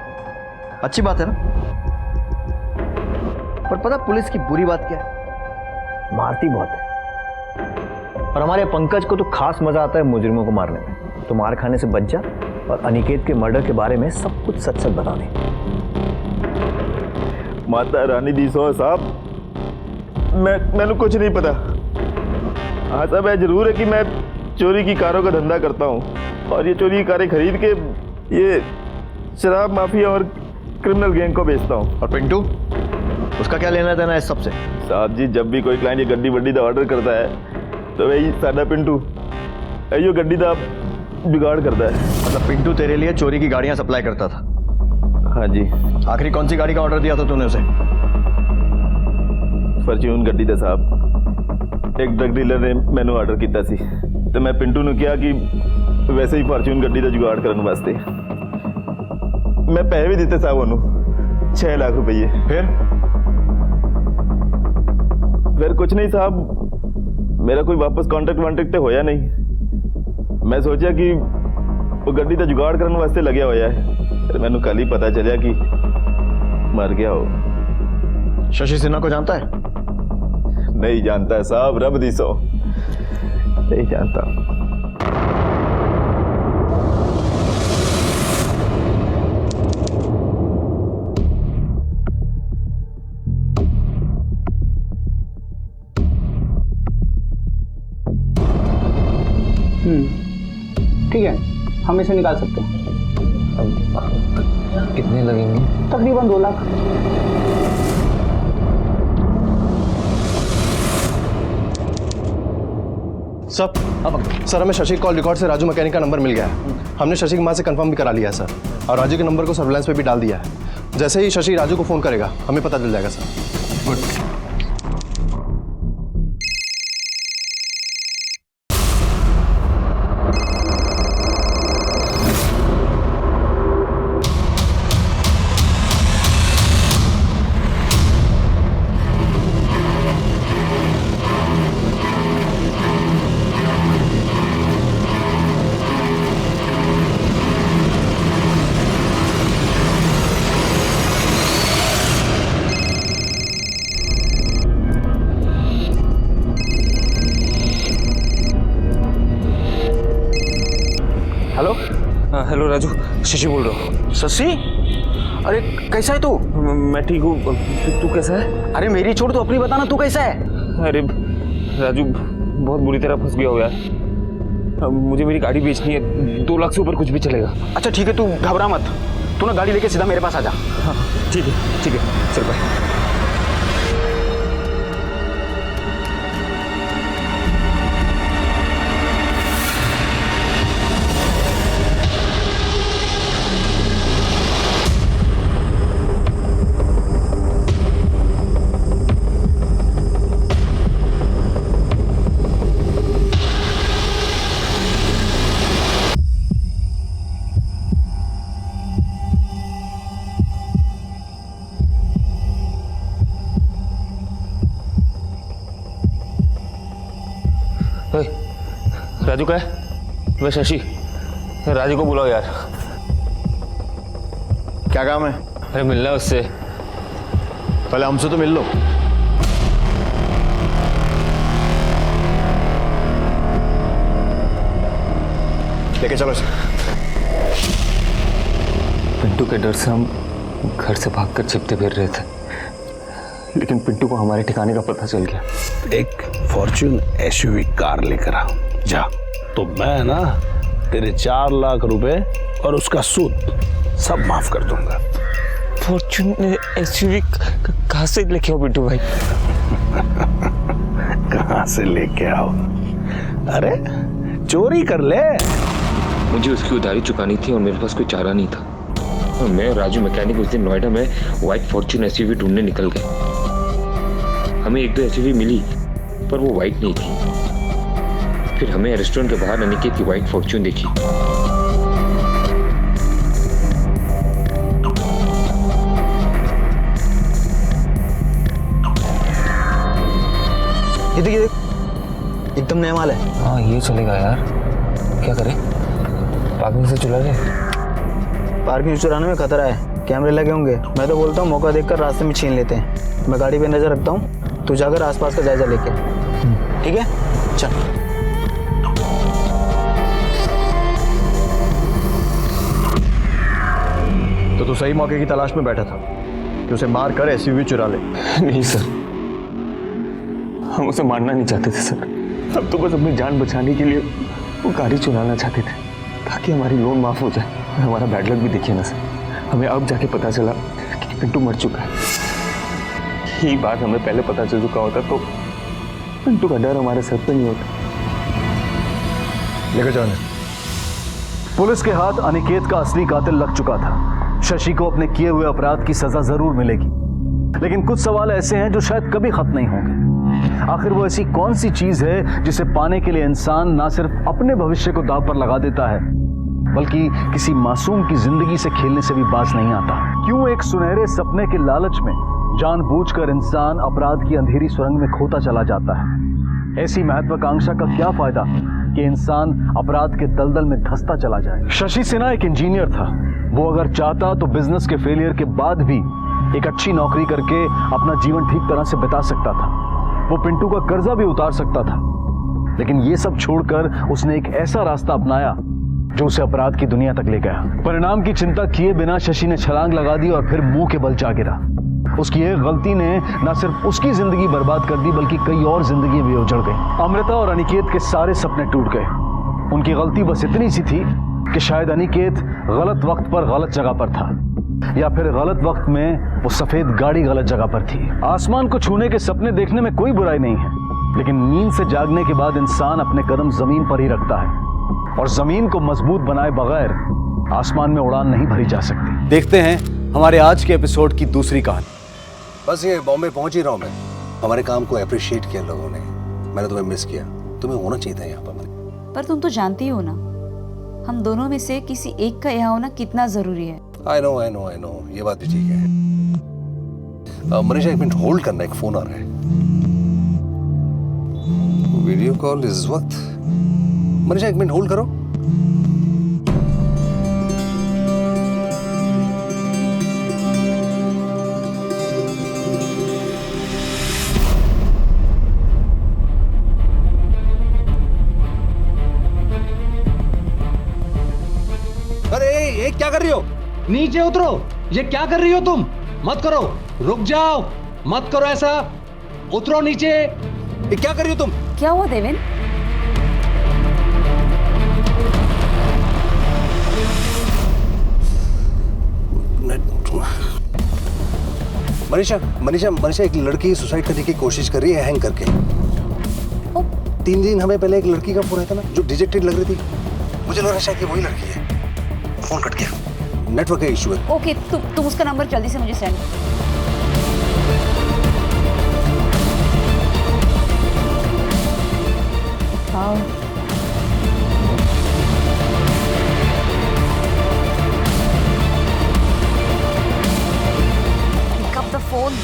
अच्छी बात है ना? पर पता पुलिस की बुरी बात क्या है? मारती बहुत है। और हमारे पंकज को तो खास मजा आता है मुजरिमों को मारने में। तो मार खाने से बच जा और अनिकेत के मर्डर के बारे में सब कुछ सच सच बता दे। माता रानी दी सो साहब, मैंने कुछ नहीं पता। हाँ साहब, है जरूर है कि मैं चोरी की कारों का धंधा करता हूँ और ये चोरी की कारें खरीद के ये शराब माफिया और क्रिमिनल गैंग को बेचता हूँ। और पिंटू, उसका क्या लेना देना है इस सबसे? साहब जी, जब भी कोई क्लाइंट ये गड्डी वड्डी का ऑर्डर करता है तो वही सादा पिंटू यो गड्डी का बिगाड़ करता है। मतलब पिंटू तेरे लिए चोरी की गाड़ियां सप्लाई करता था? हाँ जी। आखिरी कौन सी गाड़ी का ऑर्डर दिया था तूने उसे? फॉर्च्यून गड्डी था साहब। एक ड्रग डीलर ने मैंने ऑर्डर किया सी तो मैं पिंटू ने किया कि वैसे ही फॉर्च्यून गड्डी का जुगाड़ करने वास्ते मैं पैसे भी दिते साहब उन्होंने 6 लाख रुपये। फिर कुछ नहीं साहब, मेरा कोई वापस कॉन्ट्रैक्ट वॉन्ट्रैक्ट होया नहीं। मैं सोचा कि वो गड्डी का जुगाड़ करने वास्ते लगे होया है, फिर मैंने कल ही पता चलिया कि मर गया हो। शशि सिन्हा को जानता है? नहीं जानता है साहब, रब दी सो नहीं जानता। ठीक है, हम इसे निकाल सकते हैं। कितने लगेंगे? तकरीबन 2 लाख। सर हमें शशि कॉल रिकॉर्ड से राजू मैकेनिक का नंबर मिल गया है। हमने शशि की मां से कंफर्म भी करा लिया है सर, और राजू के नंबर को सर्विलांस पे भी डाल दिया है। जैसे ही शशि राजू को फोन करेगा हमें पता चल जाएगा sir. Good. Hello Raju, Shashi बोल रहा हूँ। शशि, अरे कैसा है तू? मैं ठीक हूँ, तू कैसा है? अरे मेरी छोड़, तू अपनी बताना, तू कैसा है? अरे राजू, बहुत बुरी तरह फंस गया हो यार। मुझे मेरी गाड़ी बेचनी है, 2 लाख से ऊपर कुछ भी चलेगा। अच्छा ठीक है, तू घबरा मत, तू ना गाड़ी लेके सीधा मेरे पास आ जा। हाँ ठीक है, चल बाय। राजू का है? मैं शशि, राजू को बुलाओ यार। क्या काम है? अरे मिलना है उससे। पहले हमसे तो मिल लो। लेके चलो इसे। पिंटू के डर से हम घर से भागकर छिपते फिर रहे थे, लेकिन पिंटू को हमारे ठिकाने का पता चल गया। एक फॉर्च्यून एसयूवी कार लेकर आ जा, तो मैं ना तेरे 4 लाख रुपए और उसका सूद सब माफ कर दूंगा। फॉर्च्यून एसयूवी कहाँ से लेके आओ पिंटू भाई? कहाँ से लेके आओ? अरे चोरी कर ले। मुझे उसकी उधारी चुकानी थी और मेरे पास कोई चारा नहीं था। और मैं और राजू मैकेनिक उस दिन नोएडा में व्हाइट फॉर्च्यून एसयूवी ढूंढने निकल गए। हमें 1-2 एसयूवी मिली, पर वो व्हाइट नहीं थी। फिर हमें रेस्टोरेंट के बाहर अनिकेत की व्हाइट फॉर्च्यून देखी। ये देख, एकदम नया माल है। हाँ ये चलेगा यार। क्या करें? पार्किंग से चुरा ले। पार्किंग चुराने में खतरा है, कैमरे लगे होंगे। मैं तो बोलता हूँ मौका देखकर रास्ते में छीन लेते हैं। मैं गाड़ी पे नजर रखता हूँ, तू जाकर आसपास का जायजा लेके। ठीक है, चल। तो तू सही मौके की तलाश में बैठा था कि उसे मार कर एसयूवी चुरा ले। नहीं सर, हम उसे मारना नहीं चाहते थे सर। हम तो बस अपनी जान बचाने के लिए वो गाड़ी चुराना चाहते थे, ताकि हमारी लोन माफ हो जाए। हमारा बैड लक भी देखिए ना सर, हमें अब जाके पता चला कि पिंटू मर चुका है। यही बात हमें पहले पता चल चुका होता तो पिंटू का डर हमारे सर पे नहीं होता। लेकर जाने। पुलिस के हाथ अनिकेत का असली कातिल लग चुका था। शशि को अपने किए हुए अपराध की सजा जरूर मिलेगी, लेकिन कुछ सवाल ऐसे हैं जो शायद कभी खत्म नहीं होंगे। आखिर वो ऐसी कौन सी चीज है जिसे पाने के लिए इंसान ना सिर्फ अपने भविष्य को दांव पर लगा देता है, बल्कि किसी मासूम की जिंदगी से खेलने से भी बाज नहीं आता? क्यों एक सुनहरे सपने के लालच में जानबूझकर इंसान अपराध की अंधेरी सुरंग में खोता चला जाता है? ऐसी महत्वाकांक्षा का क्या फायदा कि इंसान अपराध के दलदल में धंसता चला जाए? शशि सिन्हा एक इंजीनियर था। वो अगर चाहता तो बिजनेस के फेलियर के बाद भी एक अच्छी नौकरी करके अपना जीवन ठीक तरह से बिता सकता था। वो पिंटू का कर्जा भी उतार सकता था, लेकिन ये सब छोड़कर उसने एक ऐसा रास्ता अपनाया जो उसे अपराध की दुनिया तक ले गया। परिणाम की चिंता किए बिना शशि ने छलांग लगा दी और फिर मुंह के बल जा गिरा। उसकी एक गलती ने न सिर्फ उसकी जिंदगी बर्बाद कर दी, बल्कि कई और जिंदगियां भी उजड़ गई। अमृता और अनिकेत के सारे सपने टूट गए। उनकी गलती बस इतनी सी थी कि शायद अनिकेत गलत वक्त पर गलत जगह पर था, या फिर गलत वक्त में वो सफेद गाड़ी गलत जगह पर थी। आसमान को छूने के सपने देखने में कोई बुराई नहीं है, लेकिन नींद से जागने के बाद इंसान अपने कदम जमीन पर ही रखता है, और जमीन को मजबूत बनाए बगैर आसमान में उड़ान नहीं भरी जा सकती। देखते हैं हमारे आज के एपिसोड की दूसरी कहानी। बस ये बॉम्बे पहुंच ही रहा हूं मैं। हमारे काम को अप्रिशिएट किया लोगों ने। मैंने तुम्हें मिस किया। तुम्हें होना चाहिए था यहाँ पर तुम तो जानती हो ना, हम दोनोदोनों में से किसी एक का यहाँ होना कितना जरूरी है। आई नो ये बात भी ठीक है। मनीषा एक मिनट होल्ड करना, एक फोन आ रहा है। वीडियो कॉल इस वक्त। मनीषा एक मिनट होल्ड करो। अरे ये क्या कर रही हो? नीचे उतरो। ये क्या कर रही हो तुम? मत करो, रुक जाओ, मत करो ऐसा, उतरो नीचे। ये क्या कर रही हो तुम? क्या हुआ देवेन? मनीषा एक लड़की सुसाइड करने की कोशिश कर रही है हैंग करके। 3 दिन हमें पहले एक लड़की का फोन आया था ना, जो डिजेक्टेड लग रही थी। मुझे लग रहा है शायद ये वही लड़की है। फोन कट गया, नेटवर्क का इशू है। ओके, तुम उसका नंबर जल्दी से मुझे सेंड। हाँ। Pick up the phone.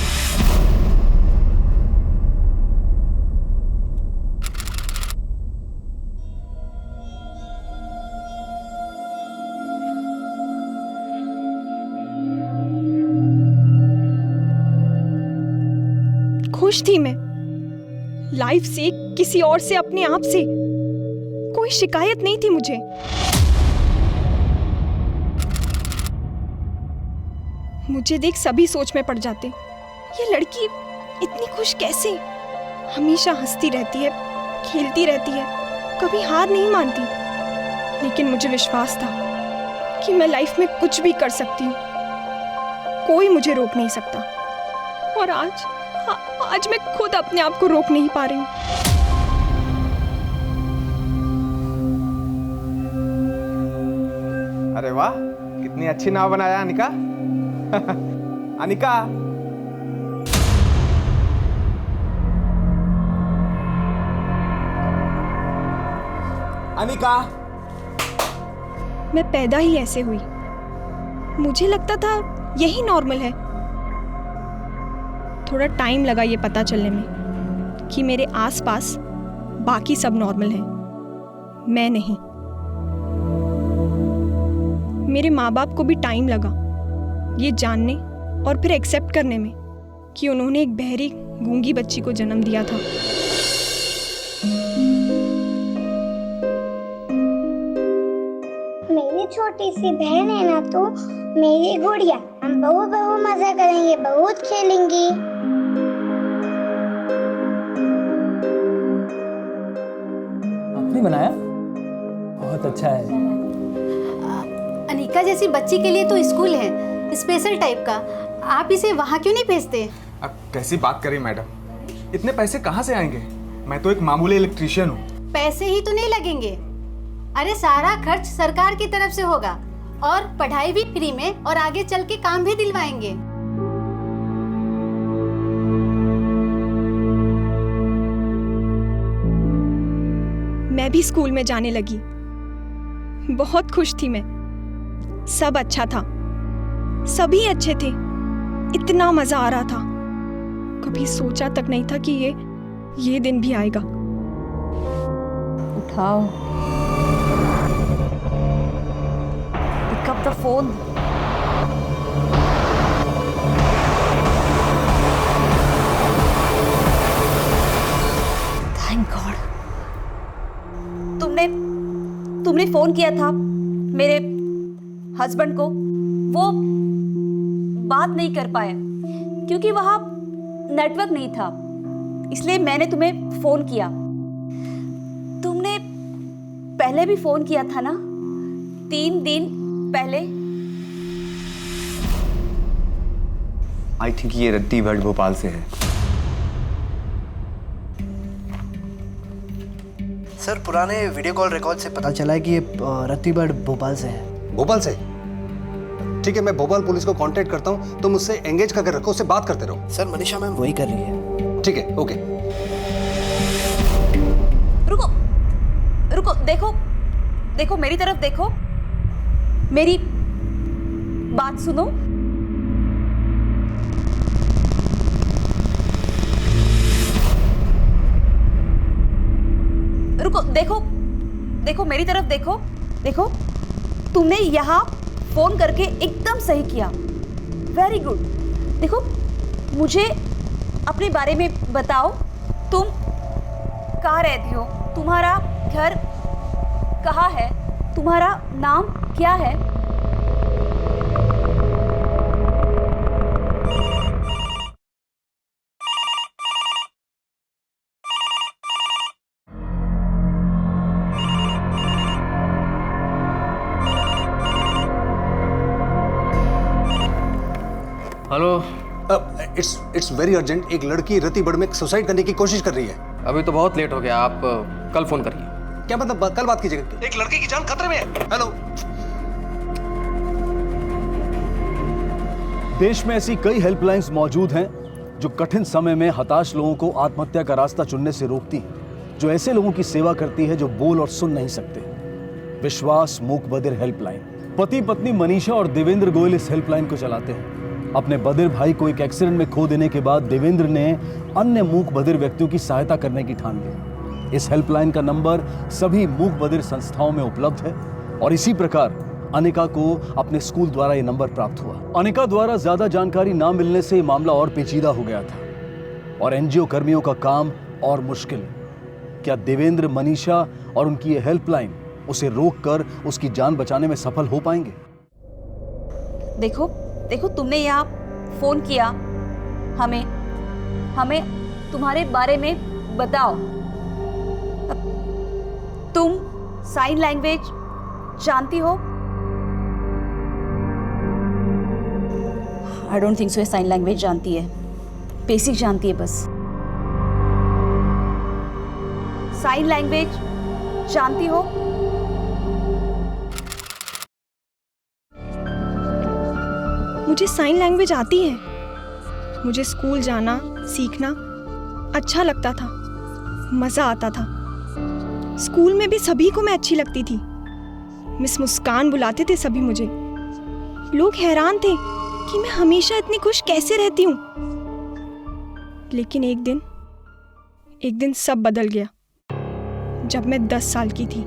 खुश थी मैं लाइफ से, किसी और से, अपने आप से। कोई शिकायत नहीं थी मुझे। मुझे देख सभी सोच में पड़ जाते, ये लड़की इतनी खुश कैसे? हमेशा हंसती रहती है, खेलती रहती है, कभी हार नहीं मानती। लेकिन मुझे विश्वास था कि मैं लाइफ में कुछ भी कर सकती हूँ, कोई मुझे रोक नहीं सकता। और आज मैं खुद अपने आप को रोक नहीं पा रही हूँ। अरे वाह, कितनी अच्छी नाव बनाया अनिका। अनिका, अनिका। मैं पैदा ही ऐसे हुई। मुझे लगता था यही नॉर्मल है। थोड़ा टाइम लगा ये पता चलने में कि मेरे आसपास बाकी सब नॉर्मल हैं, मैं नहीं। मेरे माँ बाप को भी टाइम लगा ये जानने और फिर एक्सेप्ट करने में कि उन्होंने एक बहरी गूंगी बच्ची को जन्म दिया था। मेरी छोटी सी बहन है ना, तो मेरी गुड़िया। हम बहुत मजा करेंगे, बहुत खेलेंगे। आपने बनाया? बहुत अच्छा है। अनिका जैसी बच्ची के लिए तो स्कूल है स्पेशल टाइप का। आप इसे वहाँ क्यों नहीं भेजते? अब कैसी बात करी मैडम, इतने पैसे कहाँ से आएंगे? मैं तो एक मामूली इलेक्ट्रीशियन हूँ। पैसे ही तो नहीं लगेंगे। अरे सारा खर्च सरकार की तरफ से होगा, और पढ़ाई भी फ्री में, और आगे चल के काम भी दिलवाएंगे। मैं भी स्कूल में जाने लगी। बहुत खुश थी मैं। सब अच्छा था, सभी अच्छे थे, इतना मजा आ रहा था। कभी सोचा तक नहीं था कि ये दिन भी आएगा। उठाओ, pick up the phone. Thank God. तुमने फोन किया था मेरे हस्बैंड को। वो बात नहीं कर पाए क्योंकि वहां नेटवर्क नहीं था, इसलिए मैंने तुम्हें फोन किया। तुमने पहले भी फोन किया था ना, 3 दिन पहले। आई थिंक ये रत्ती भट्ट भोपाल से है। सर, पुराने वीडियो कॉल रिकॉर्ड से पता चला है कि ये रत्ती भट्ट भोपाल से है। भोपाल से? ठीक है, मैं भोपाल पुलिस को कांटेक्ट करता हूँ। तुम उससे एंगेज करके रखो, उससे बात करते रहो। सर, मनीषा मैम वही कर रही है। ठीक है, ओके। रुको, देखो मेरी तरफ देखो, मेरी बात सुनो। रुको, देखो मेरी तरफ देखो, तुमने यहाँ फोन करके एकदम सही किया। Very good. देखो, मुझे अपने बारे में बताओ। तुम कहाँ रहती हो? तुम्हारा घर कहाँ है? तुम्हारा नाम क्या है? हेलो। It's very urgent. एक लड़की रत्ती भट्ट में सुसाइड करने की कोशिश कर रही है। अभी तो बहुत लेट हो गया, आप कल फोन करिए। क्या मतलब? कल बात कीजिएगा। एक लड़की की जान खतरे में है। हेलो। देश में ऐसी कई हेल्पलाइंस मौजूद हैं जो कठिन समय में हताश लोगों को आत्महत्या का रास्ता चुनने से रोकती है, जो ऐसे लोगों की सेवा करती है जो बोल और सुन नहीं सकते। विश्वास मूक बधिर हेल्पलाइन। पति पत्नी मनीषा और देवेंद्र गोयल इस हेल्पलाइन को चलाते हैं। अपने बधिर भाई को एक एक्सीडेंट में खो देने के बाद देवेंद्र ने अन्य मूक बधिर व्यक्तियों की सहायता करने की ठान ली। इस हेल्पलाइन का नंबर सभी मूक बधिर संस्थाओं में उपलब्ध है और इसी प्रकार अनिका को अपने स्कूल द्वारा यह नंबर प्राप्त हुआ। अनिका द्वारा ज्यादा जानकारी ना मिलने से मामला और पेचीदा हो गया था और एनजीओ कर्मियों का काम और मुश्किल। क्या देवेंद्र, मनीषा और उनकी ये हेल्पलाइन उसे रोककर उसकी जान बचाने में सफल हो पाएंगे? देखो, तुमने यहाँ फोन किया। हमें तुम्हारे बारे में बताओ। तुम साइन लैंग्वेज जानती हो? I don't think so. Sign language जानती है, बेसिक जानती है बस। साइन लैंग्वेज जानती हो? मुझे साइन लैंग्वेज आती है। मुझे स्कूल जाना, सीखना अच्छा लगता था, मज़ा आता था। स्कूल में भी सभी को मैं अच्छी लगती थी। मिस मुस्कान बुलाते थे सभी मुझे। लोग हैरान थे कि मैं हमेशा इतनी खुश कैसे रहती हूँ। लेकिन एक दिन सब बदल गया जब मैं 10 साल की थी।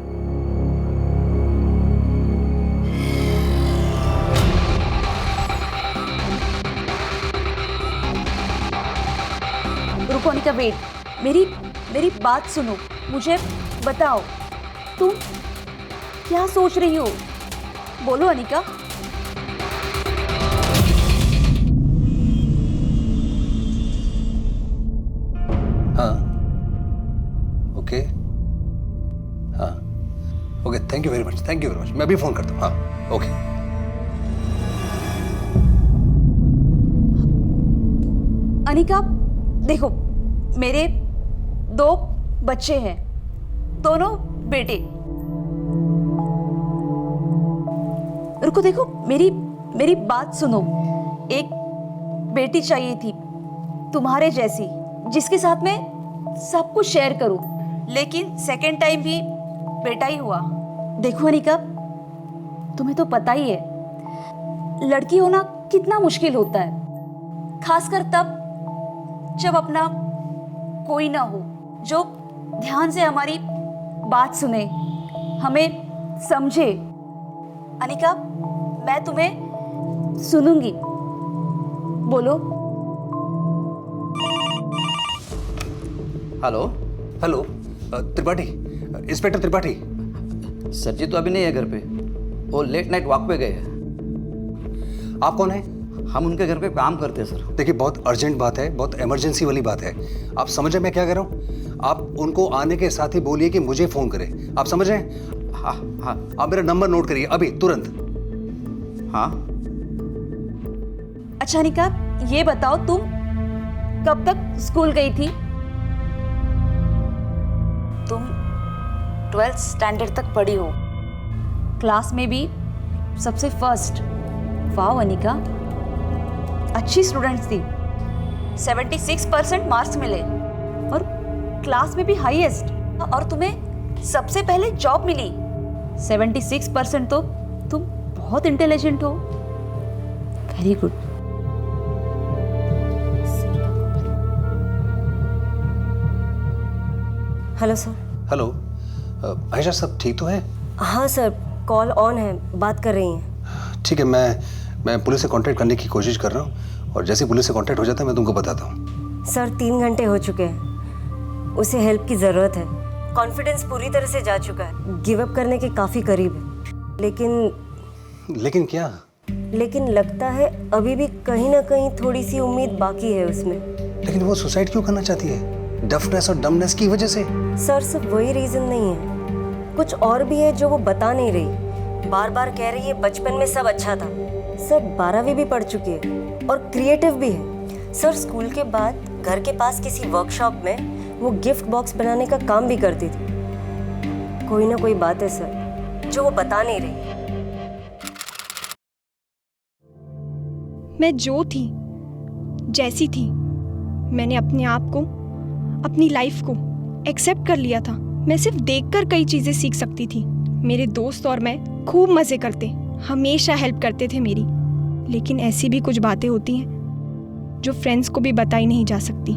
रुको अनिका, वेट। मेरी बात सुनो। मुझे बताओ, तुम क्या सोच रही हो? बोलो अनिका। हाँ, ओके। हाँ, okay. Thank you very much. मैं भी फोन करता हूँ। हाँ, ओके। अनिका, देखो, मेरे 2 बच्चे हैं, दोनों बेटे। रुको, देखो, मेरी बात सुनो। एक बेटी चाहिए थी तुम्हारे जैसी, जिसके साथ मैं सब कुछ शेयर करूं, लेकिन सेकेंड टाइम भी बेटा ही हुआ। देखो अनिका, तुम्हें तो पता ही है लड़की होना कितना मुश्किल होता है, खासकर तब जब अपना कोई ना हो जो ध्यान से हमारी बात सुने, हमें समझे। अनिका, मैं तुम्हें सुनूंगी, बोलो। Hello hello, Tripathi, inspector Tripathi. Sir ji तो अभी नहीं है घर पे, वो लेट नाइट वॉक पे गए हैं। आप कौन हैं? हम उनके घर पे काम करते हैं सर। देखिए, बहुत अर्जेंट बात है, बहुत इमरजेंसी वाली बात है। आप समझ रहे हैं मैं क्या कह रहा हूँ? आप उनको आने के साथ ही बोलिए कि मुझे फोन करें। आप समझ रहे हैं? हाँ हाँ। आप मेरा नंबर नोट करिए अभी, तुरंत। हाँ। अच्छा अनिका, ये बताओ तुम कब तक स्कूल गई थी? तुम 12th स्टैंडर्ड तक पढ़ी हो, क्लास में भी सबसे फर्स्ट। वाह अनिका, अच्छी स्टूडेंट्स थी, 76% मार्क्स मिले और क्लास में भी हाईएस्ट, और तुम्हें सबसे पहले जॉब मिली। 76% तो तुम बहुत इंटेलिजेंट हो। Very good. Hello sir. Hello, Ayesha, सब ठीक तो है? हाँ सर, कॉल ऑन है, बात कर रही हैं। ठीक है, मैं पुलिस से कांटेक्ट करने की कोशिश कर रहा हूँ, और जैसे पुलिस से कांटेक्ट हो जाता है मैं तुमको बताता हूँ। सर 3 घंटे हो चुके हैं, उसे हेल्प की ज़रूरत है। कॉन्फिडेंस पूरी तरह से जा चुका है, गिव अप करने के काफ़ी करीब है। लेकिन क्या? लेकिन लगता है अभी भी कहीं ना कहीं थोड़ी सी उम्मीद बाकी है उसमें। लेकिन वो सुसाइड क्यों करना चाहती है? डफनेस और डमनेस की वजह से? सर सिर्फ वही रीज़न नहीं है, कुछ और भी है जो वो बता नहीं रही। बार बार कह रही है बचपन में सब अच्छा था। सर 12वीं भी पढ़ चुकी है और क्रिएटिव भी है। सर स्कूल के बाद घर के पास किसी वर्कशॉप में वो गिफ्ट बॉक्स बनाने का काम भी करती थी। कोई ना कोई बात है सर जो वो बता नहीं रही। मैं जो थी, जैसी थी, मैंने अपने आप को, अपनी लाइफ को एक्सेप्ट कर लिया था। मैं सिर्फ देखकर कई चीज़ें सीख सकती थी। मेरे दोस्त और मैं खूब मज़े करते, हमेशा हेल्प करते थे मेरी। लेकिन ऐसी भी कुछ बातें होती हैं जो फ्रेंड्स को भी बताई नहीं जा सकती।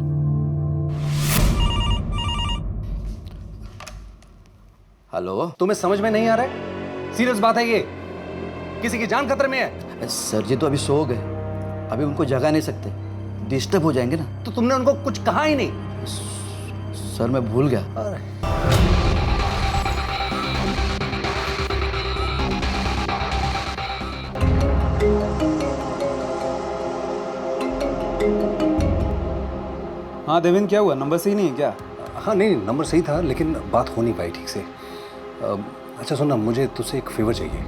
हेलो, तुम्हें समझ में नहीं आ रहा है? सीरियस बात है ये, किसी की जान खतरे में है। सर जी तो अभी सो गए, अभी उनको जगा नहीं सकते, डिस्टर्ब हो जाएंगे ना। तो तुमने उनको कुछ कहा ही नहीं? सर मैं भूल गया। हाँ देवेंद्र, क्या हुआ? नंबर सही नहीं है क्या? हाँ नहीं, नंबर सही था लेकिन बात हो नहीं पाई ठीक से। अच्छा सुनना, मुझे तुझसे एक फेवर चाहिए।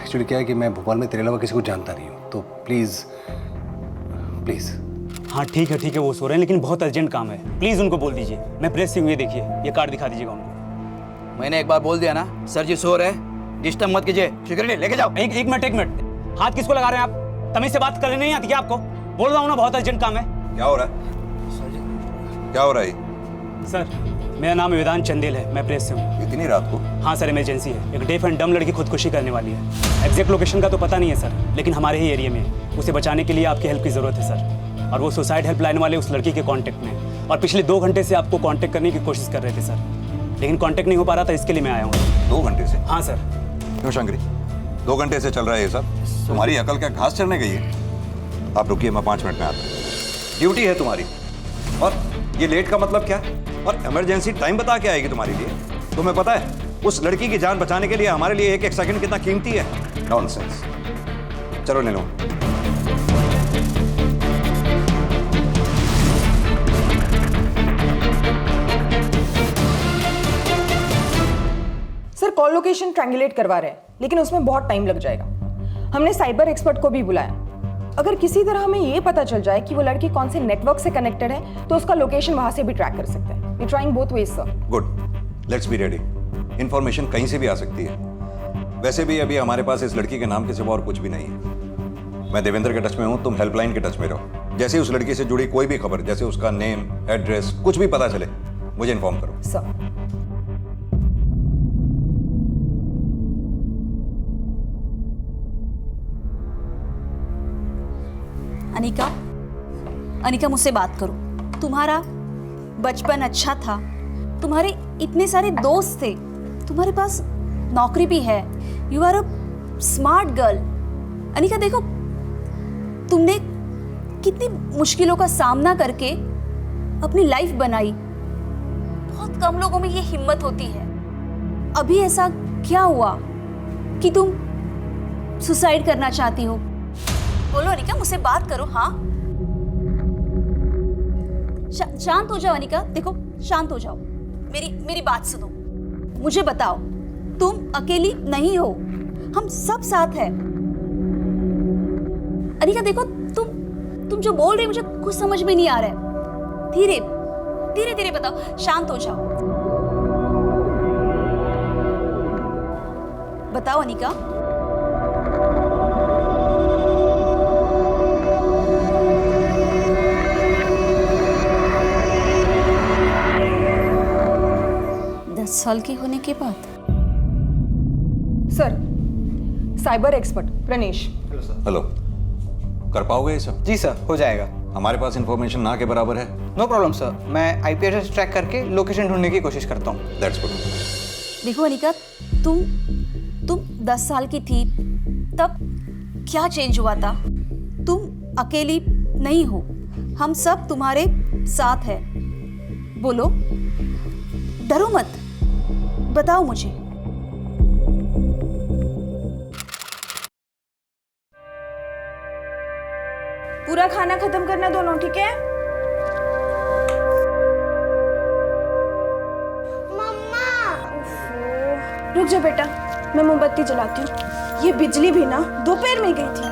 एक्चुअली क्या है कि मैं भोपाल में तेरे अलावा किसी को जानता नहीं हूँ, तो प्लीज़ प्लीज़। हाँ ठीक है, वो सो रहे हैं लेकिन बहुत अर्जेंट काम है, प्लीज़ उनको बोल दीजिए। मैं प्रेस से हुए, देखिए ये कार्ड दिखा दीजिएगा उनको। मैंने एक बार बोल दिया ना, सर जी सो रहे, डिस्टर्ब मत कीजिए। सिक्योरिटी लेके जाओ। एक मिनट, हाथ किसको लगा रहे हैं आप? तमीज से बात करने नहीं आती क्या आपको? बोल रहा हूँ ना, बहुत अर्जेंट काम है। क्या हो रहा है? क्या हो रहा है? सर मेरा नाम वेदांत चंदेल है, मैं प्रेस से हूँ। इतनी रात को? हाँ सर, इमरजेंसी है। एक डेफ एंड डम लड़की खुदकुशी करने वाली है। एग्जैक्ट लोकेशन का तो पता नहीं है सर, लेकिन हमारे ही एरिया में है। उसे बचाने के लिए आपकी हेल्प की ज़रूरत है सर। और वो सुसाइड हेल्पलाइन वाले उस लड़की के कांटेक्ट में, और पिछले 2 घंटे से आपको कांटेक्ट करने की कोशिश कर रहे थे सर, लेकिन कांटेक्ट नहीं हो पा रहा था, इसके लिए मैं आया हूँ। 2 घंटे से? हाँ सर। क्यों शंकरी, 2 घंटे से चल रहा है ये सब? तुम्हारी अकल क्या घास चढ़ने गई है? आप रुकिए, मैं 5 मिनट में आता हूँ। ड्यूटी है तुम्हारी, और ये लेट का मतलब क्या? और इमरजेंसी टाइम बता के आएगी तुम्हारे लिए? तुम्हें पता है उस लड़की की जान बचाने के लिए हमारे लिए एक सेकंड कितना कीमती है? नॉनसेंस। चलो ले लो। सर कॉल लोकेशन ट्रायंगुलेट करवा रहे हैं, लेकिन उसमें बहुत टाइम लग जाएगा। हमने साइबर एक्सपर्ट को भी बुलाया। अगर किसी तरह हमें ये पता चल जाए कि वो लड़की कौन से नेटवर्क से कनेक्टेड है, तो उसका लोकेशन वहां से भी ट्रैक कर सकते हैं। We trying both ways sir. Good, let's be ready. Information कहीं से भी आ सकती है। वैसे भी अभी हमारे पास इस लड़की के नाम के सिवा और कुछ भी नहीं है। मैं देवेंद्र के टच में हूँ, तुम हेल्पलाइन के टच में रहो। जैसे उस लड़की से जुड़ी कोई भी खबर, जैसे उसका नेम, एड्रेस, कुछ भी पता चले, मुझे इन्फॉर्म करो। सर। अनिका, अनिका मुझसे बात करो। तुम्हारा बचपन अच्छा था, तुम्हारे इतने सारे दोस्त थे, तुम्हारे पास नौकरी भी है, you are a smart girl. Anika देखो, तुमने कितनी मुश्किलों का सामना करके अपनी लाइफ बनाई। बहुत कम लोगों में ये हिम्मत होती है। अभी ऐसा क्या हुआ कि तुम सुसाइड करना चाहती हो? बोलो अनिका, मुझसे बात करो। हाँ, शांत हो जाओ अनिका, देखो शांत हो जाओ, मेरी बात सुनो, मुझे बताओ, तुम अकेली नहीं हो, हम सब साथ हैं। अनिका देखो, तुम जो बोल रही हो मुझे कुछ समझ में नहीं आ रहा है। धीरे धीरे धीरे बताओ, शांत हो जाओ, बताओ अनिका। साल की होने के बाद। Sir, cyber expert Pranesh. Hello, कर पाओगे ये सब? जी सर, हो जाएगा। हमारे पास इंफॉर्मेशन ना के बराबर है। नो प्रॉब्लम सर, मैं आईपी एड्रेस ट्रैक करके लोकेशन ढूंढने की कोशिश करता हूँ। That's good. देखो अनिका, तुम 10 साल की थी तब क्या चेंज हुआ था? तुम अकेली नहीं हो, हम सब तुम्हारे साथ हैं। बोलो, डरो मत, बताओ मुझे। पूरा खाना खत्म करना दोनों, ठीक है? मम्मा। रुक जा बेटा, मैं मोमबत्ती जलाती हूँ। ये बिजली भी ना दोपहर में गई थी।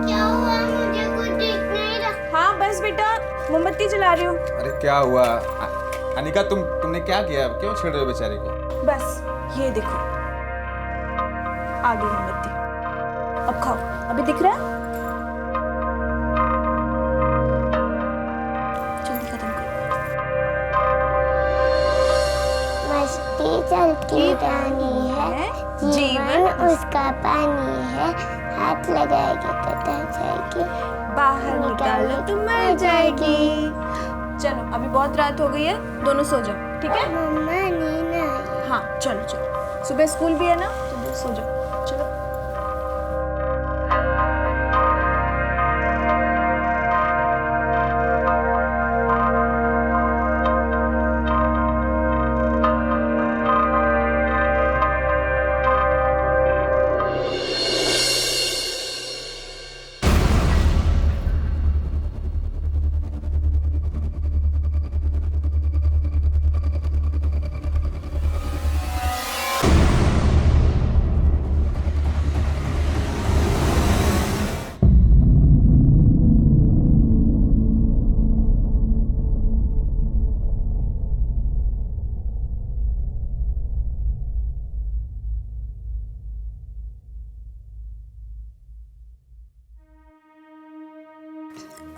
क्या हुआ? मुझे कुछ दिख नहीं रहा। हाँ बस बेटा, मोमबत्ती जला रही हूँ। अरे क्या हुआ अनिका, तुमने क्या किया? क्यों छेड़ रहे हो बेचारे को? बस ये देखो, आ गई मोमबत्ती। अब खाओ, अभी दिख रहा है? जल्दी खत्म करो। मस्ती चलती रानी है, जीवन उसका पानी है, हाथ लगाएगी तो तर जाएगी, बाहर निकालो तो मर जाएगी। चलो, अभी बहुत रात हो गई है, दोनों सो जाओ, ठीक है? मम्मा नींद आई। हाँ चलो चलो, सुबह स्कूल भी है ना, तो सो जाओ, चलो।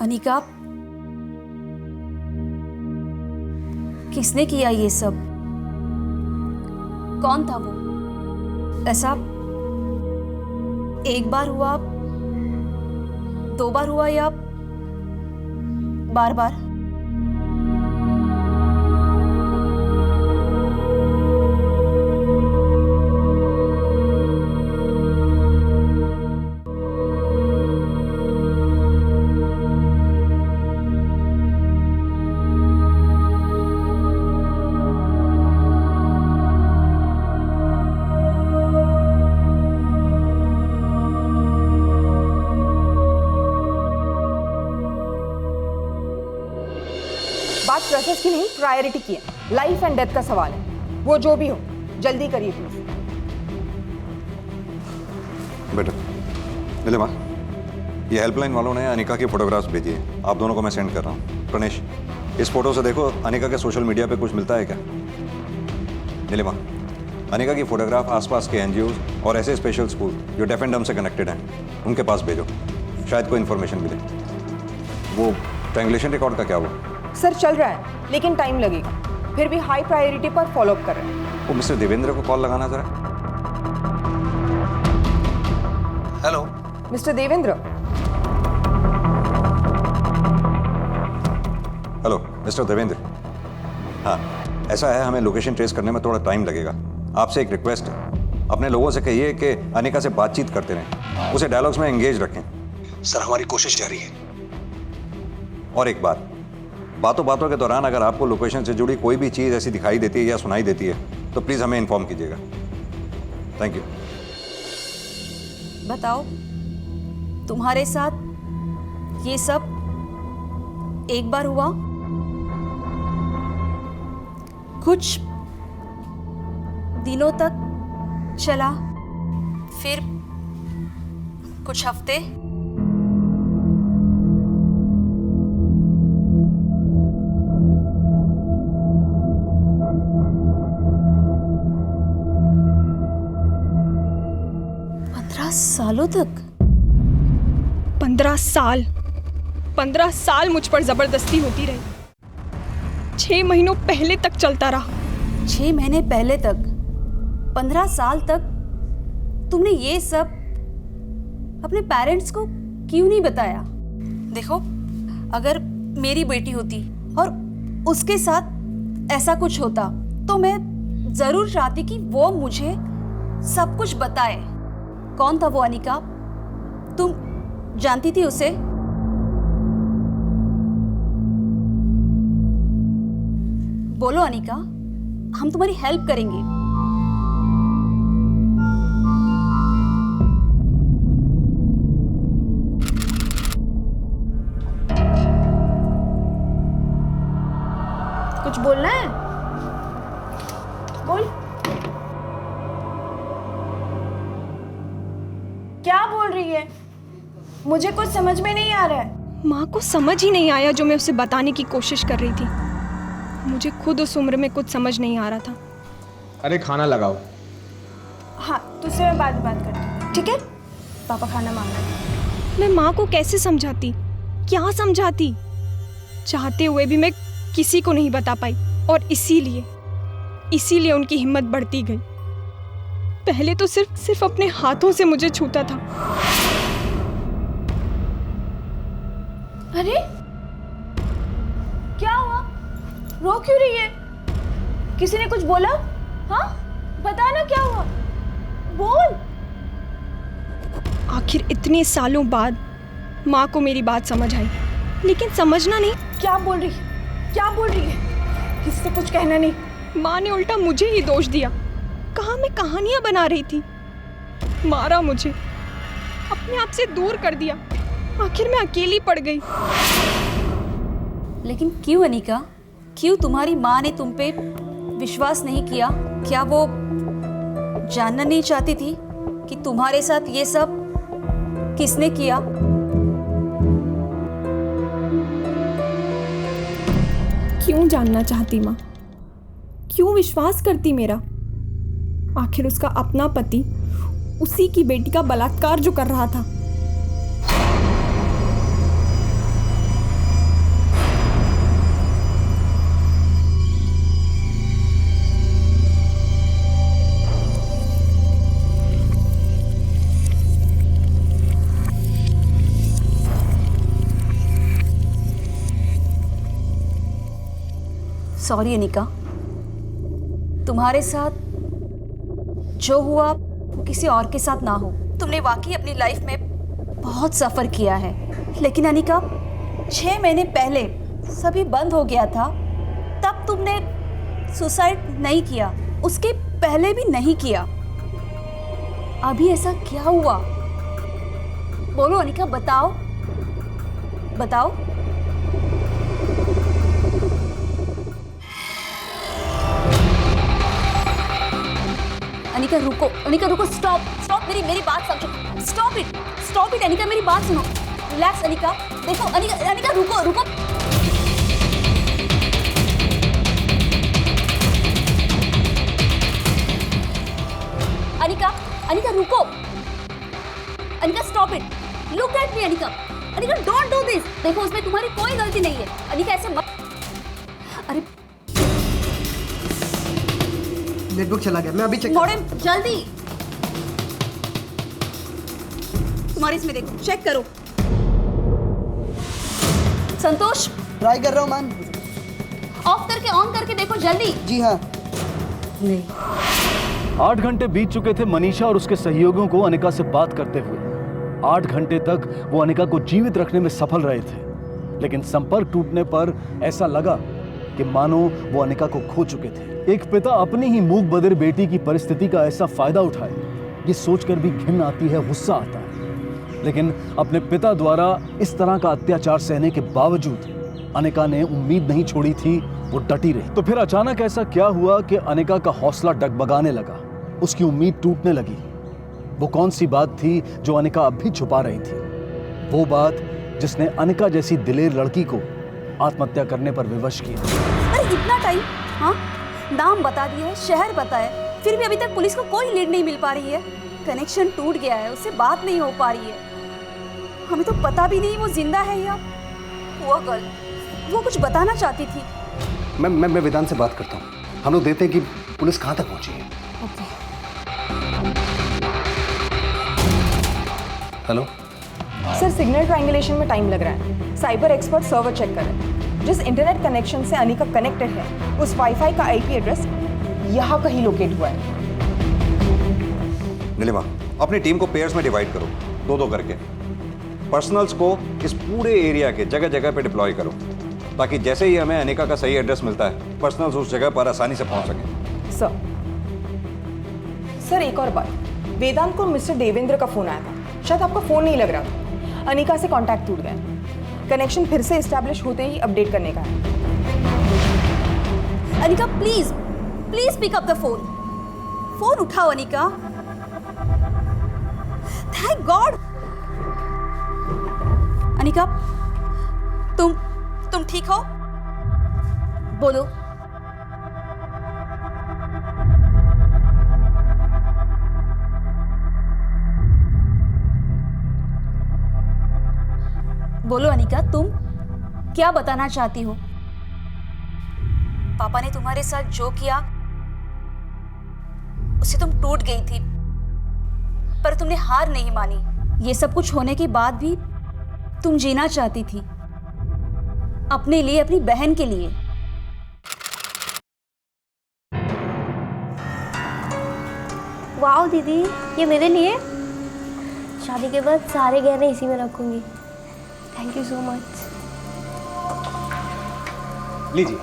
अनिका, किसने किया ये सब? कौन था वो? ऐसा एक बार हुआ, 2 बार हुआ या बार बार? बात प्रोसेस की नहीं, प्रायोरिटी की है। लाइफ एंड डेथ का सवाल है, वो जो भी हो जल्दी करिए प्लीज। बेटा नीलिमा, ये हेल्पलाइन वालों ने अनिका की फोटोग्राफ्स भेजी है, आप दोनों को मैं सेंड कर रहा हूँ। प्रणेश, इस फोटो से देखो अनिका के सोशल मीडिया पे कुछ मिलता है क्या? नीलिमा, अनिका की फोटोग्राफ आसपास के एनजीओ और ऐसे स्पेशल स्कूल जो डेफ एंड डम से कनेक्टेड हैं उनके पास भेजो, शायद कोई इन्फॉर्मेशन मिले। वो ट्रायंगुलेशन रिकॉर्ड का क्या हुआ? सर चल रहा है, लेकिन टाइम लगेगा, फिर भी हाई प्रायोरिटी पर फॉलो अप कर रहे हैं। वो मिस्टर देवेंद्र को कॉल लगाना जरा। Hello mister Devendra, mister Devendra, हाँ ऐसा है, हमें लोकेशन ट्रेस करने में थोड़ा टाइम लगेगा। आपसे एक रिक्वेस्ट है, अपने लोगों से कहिए कि अनिका से बातचीत करते रहें, उसे डायलॉग्स में एंगेज रखें। सर हमारी कोशिश जारी है। और एक बात, बातों बातों के दौरान अगर आपको लोकेशन से जुड़ी कोई भी चीज़ ऐसी दिखाई देती है या सुनाई देती है तो प्लीज़ हमें इन्फॉर्म कीजिएगा। Thank you. बताओ, तुम्हारे साथ ये सब एक बार हुआ? कुछ दिनों तक चला, फिर कुछ हफ्ते? सालों तक? 15 साल 15 साल मुझ पर जबरदस्ती होती रही। 6 महीनों पहले तक चलता रहा। 6 महीने पहले तक? 15 साल तक तुमने ये सब अपने पेरेंट्स को क्यों नहीं बताया? देखो, अगर मेरी बेटी होती और उसके साथ ऐसा कुछ होता तो मैं जरूर चाहती कि वो मुझे सब कुछ बताए। कौन था वो अनिका? तुम जानती थी उसे? बोलो अनिका, हम तुम्हारी हेल्प करेंगे। कुछ बोलना है? बोल। क्या बोल रही है? मुझे कुछ समझ में नहीं आ रहा है। माँ को समझ ही नहीं आया जो मैं उसे बताने की कोशिश कर रही थी। मुझे खुद उस उम्र में कुछ समझ नहीं आ रहा था। अरे खाना लगाओ। हाँ, तुझसे मैं बात करती हूँ, ठीक है? पापा खाना मांग रहे हैं। मैं माँ को कैसे समझाती, क्या समझाती? चाहते हुए भी मैं किसी को नहीं बता पाई और इसीलिए उनकी हिम्मत बढ़ती गई। पहले तो सिर्फ अपने हाथों से मुझे छूता था। अरे क्या हुआ? रो क्यों रही है? किसी ने कुछ बोला? हाँ, बता ना क्या हुआ, बोल। आखिर इतने सालों बाद माँ को मेरी बात समझ आई, लेकिन समझना नहीं। क्या बोल रही है? किसी से कुछ कहना नहीं। माँ ने उल्टा मुझे ही दोष दिया। कहा मैं कहानियां बना रही थी। मारा मुझे, अपने आप से दूर कर दिया। आखिर मैं अकेली पड़ गई। लेकिन क्यों अनिका? क्यों तुम्हारी माँ ने तुम पे विश्वास नहीं किया? क्या वो जानना नहीं चाहती थी कि तुम्हारे साथ ये सब किसने किया? क्यों जानना चाहती माँ? क्यों विश्वास करती मेरा? आखिर उसका अपना पति उसी की बेटी का बलात्कार जो कर रहा था। सॉरी अनिका, तुम्हारे साथ जो हुआ वो किसी और के साथ ना हो। तुमने वाकई अपनी लाइफ में बहुत सफ़र किया है, लेकिन अनिका 6 महीने पहले सभी बंद हो गया था, तब तुमने सुसाइड नहीं किया, उसके पहले भी नहीं किया। अभी ऐसा क्या हुआ? बोलो अनिका, बताओ बताओ। अनिका रुको, स्टॉप, मेरी बात समझो। स्टॉप इट अनिका, मेरी बात सुनो। रिलैक्स अनिका। देखो अनिका रुको। अनिका रुको। Anika stop it. Look at me Anika don't do this. देखो उसमें तुम्हारी कोई गलती नहीं है अनिका, ऐसे मत। अरे नेटवर्क चला गया, मैं अभी चेक। मॉडर्न जल्दी, तुम्हारे इसमें देखो, चेक करो। संतोष ट्राई कर रहा हूँ मैम। ऑफ करके ऑन करके देखो जल्दी। जी हाँ। नहीं। 8 घंटे बीत चुके थे मनीषा और उसके सहयोगियों को अनिका से बात करते हुए। 8 घंटे तक वो अनिका को जीवित रखने में सफल रहे थे, लेकिन संपर्क टूटने पर ऐसा लगा कि मानो वो अनिका को खो चुके थे। एक पिता अपनी ही मूक बधिर बेटी की परिस्थिति का ऐसा फायदा उठाए, ये सोचकर भी घिन आती है, गुस्सा आता है। लेकिन अपने पिता द्वारा इस तरह का अत्याचार सहने के बावजूद अनिका ने उम्मीद नहीं छोड़ी थी, वो डटी रही। तो फिर अचानक ऐसा क्या हुआ कि अनिका का हौसला डगमगाने लगा, उसकी उम्मीद टूटने लगी। वो कौन सी बात थी जो अनिका अब भी छुपा रही थी? वो बात जिसने अनिका जैसी दिलेर लड़की को आत्महत्या करने पर विवश किया। अरे इतना टाइम, हाँ, नाम बता दिया है, शहर बताया, फिर भी अभी तक पुलिस को कोई लीड नहीं मिल पा रही है। कनेक्शन टूट गया है, उससे बात नहीं हो पा रही है। हमें तो पता भी नहीं वो जिंदा है या हुआ गर्ल। वो कुछ बताना चाहती थी। मैं वेदांत से बात करता हूँ, हम लोग देखते हैं कि पुलिस कहाँ तक पहुँची है। हेलो सर, सिग्नल ट्रायंगुलेशन में टाइम लग रहा है। साइबर एक्सपर्ट सर्वर चेक कर रहे हैं। जिस इंटरनेट कनेक्शन से अनिका कनेक्टेड है, उस वाईफाई का आईपी एड्रेस यहाँ कहीं लोकेट हुआ है। नीलिमा, अपनी टीम को पेयर्स में डिवाइड करो, 2-2 करके। पर्सनल्स को इस पूरे एरिया के जगह जगह पे डिप्लॉय करो, ताकि जैसे ही हमें अनिका का सही एड्रेस मिलता है, पर्सनल्स उस जगह पर आसानी से पहुंच सकें। सर एक और बात, वेदांत को मिस्टर देवेंद्र का फोन आया था, शायद आपका फोन नहीं लग रहा था। अनिका से कांटेक्ट टूट गया, कनेक्शन फिर से एस्टैब्लिश होते ही अपडेट करने का है। Anika please please pick up the phone. Phone उठाओ अनिका। Thank God. अनिका, तुम ठीक हो? बोलो। बोलो अनिका, तुम क्या बताना चाहती हो? पापा ने तुम्हारे साथ जो किया उससे तुम टूट गई थी, पर तुमने हार नहीं मानी। ये सब कुछ होने के बाद भी तुम जीना चाहती थी, अपने लिए, अपनी बहन के लिए। वाओ दीदी, ये मेरे लिए। शादी के बाद सारे गहने इसी में रखूंगी। Thank you so much. लीजिए।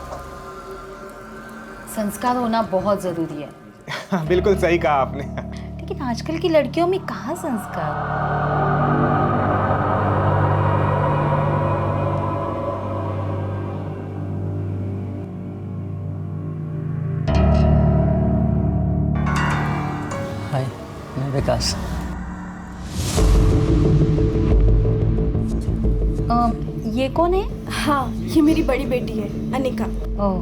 संस्कार होना बहुत जरूरी है। बिल्कुल सही कहा आपने। लेकिन आजकल की लड़कियों में कहाँ संस्कार? हाय, मैं विकास। ये कौन है? हाँ, ये मेरी बड़ी बेटी है, अनिका। ओह,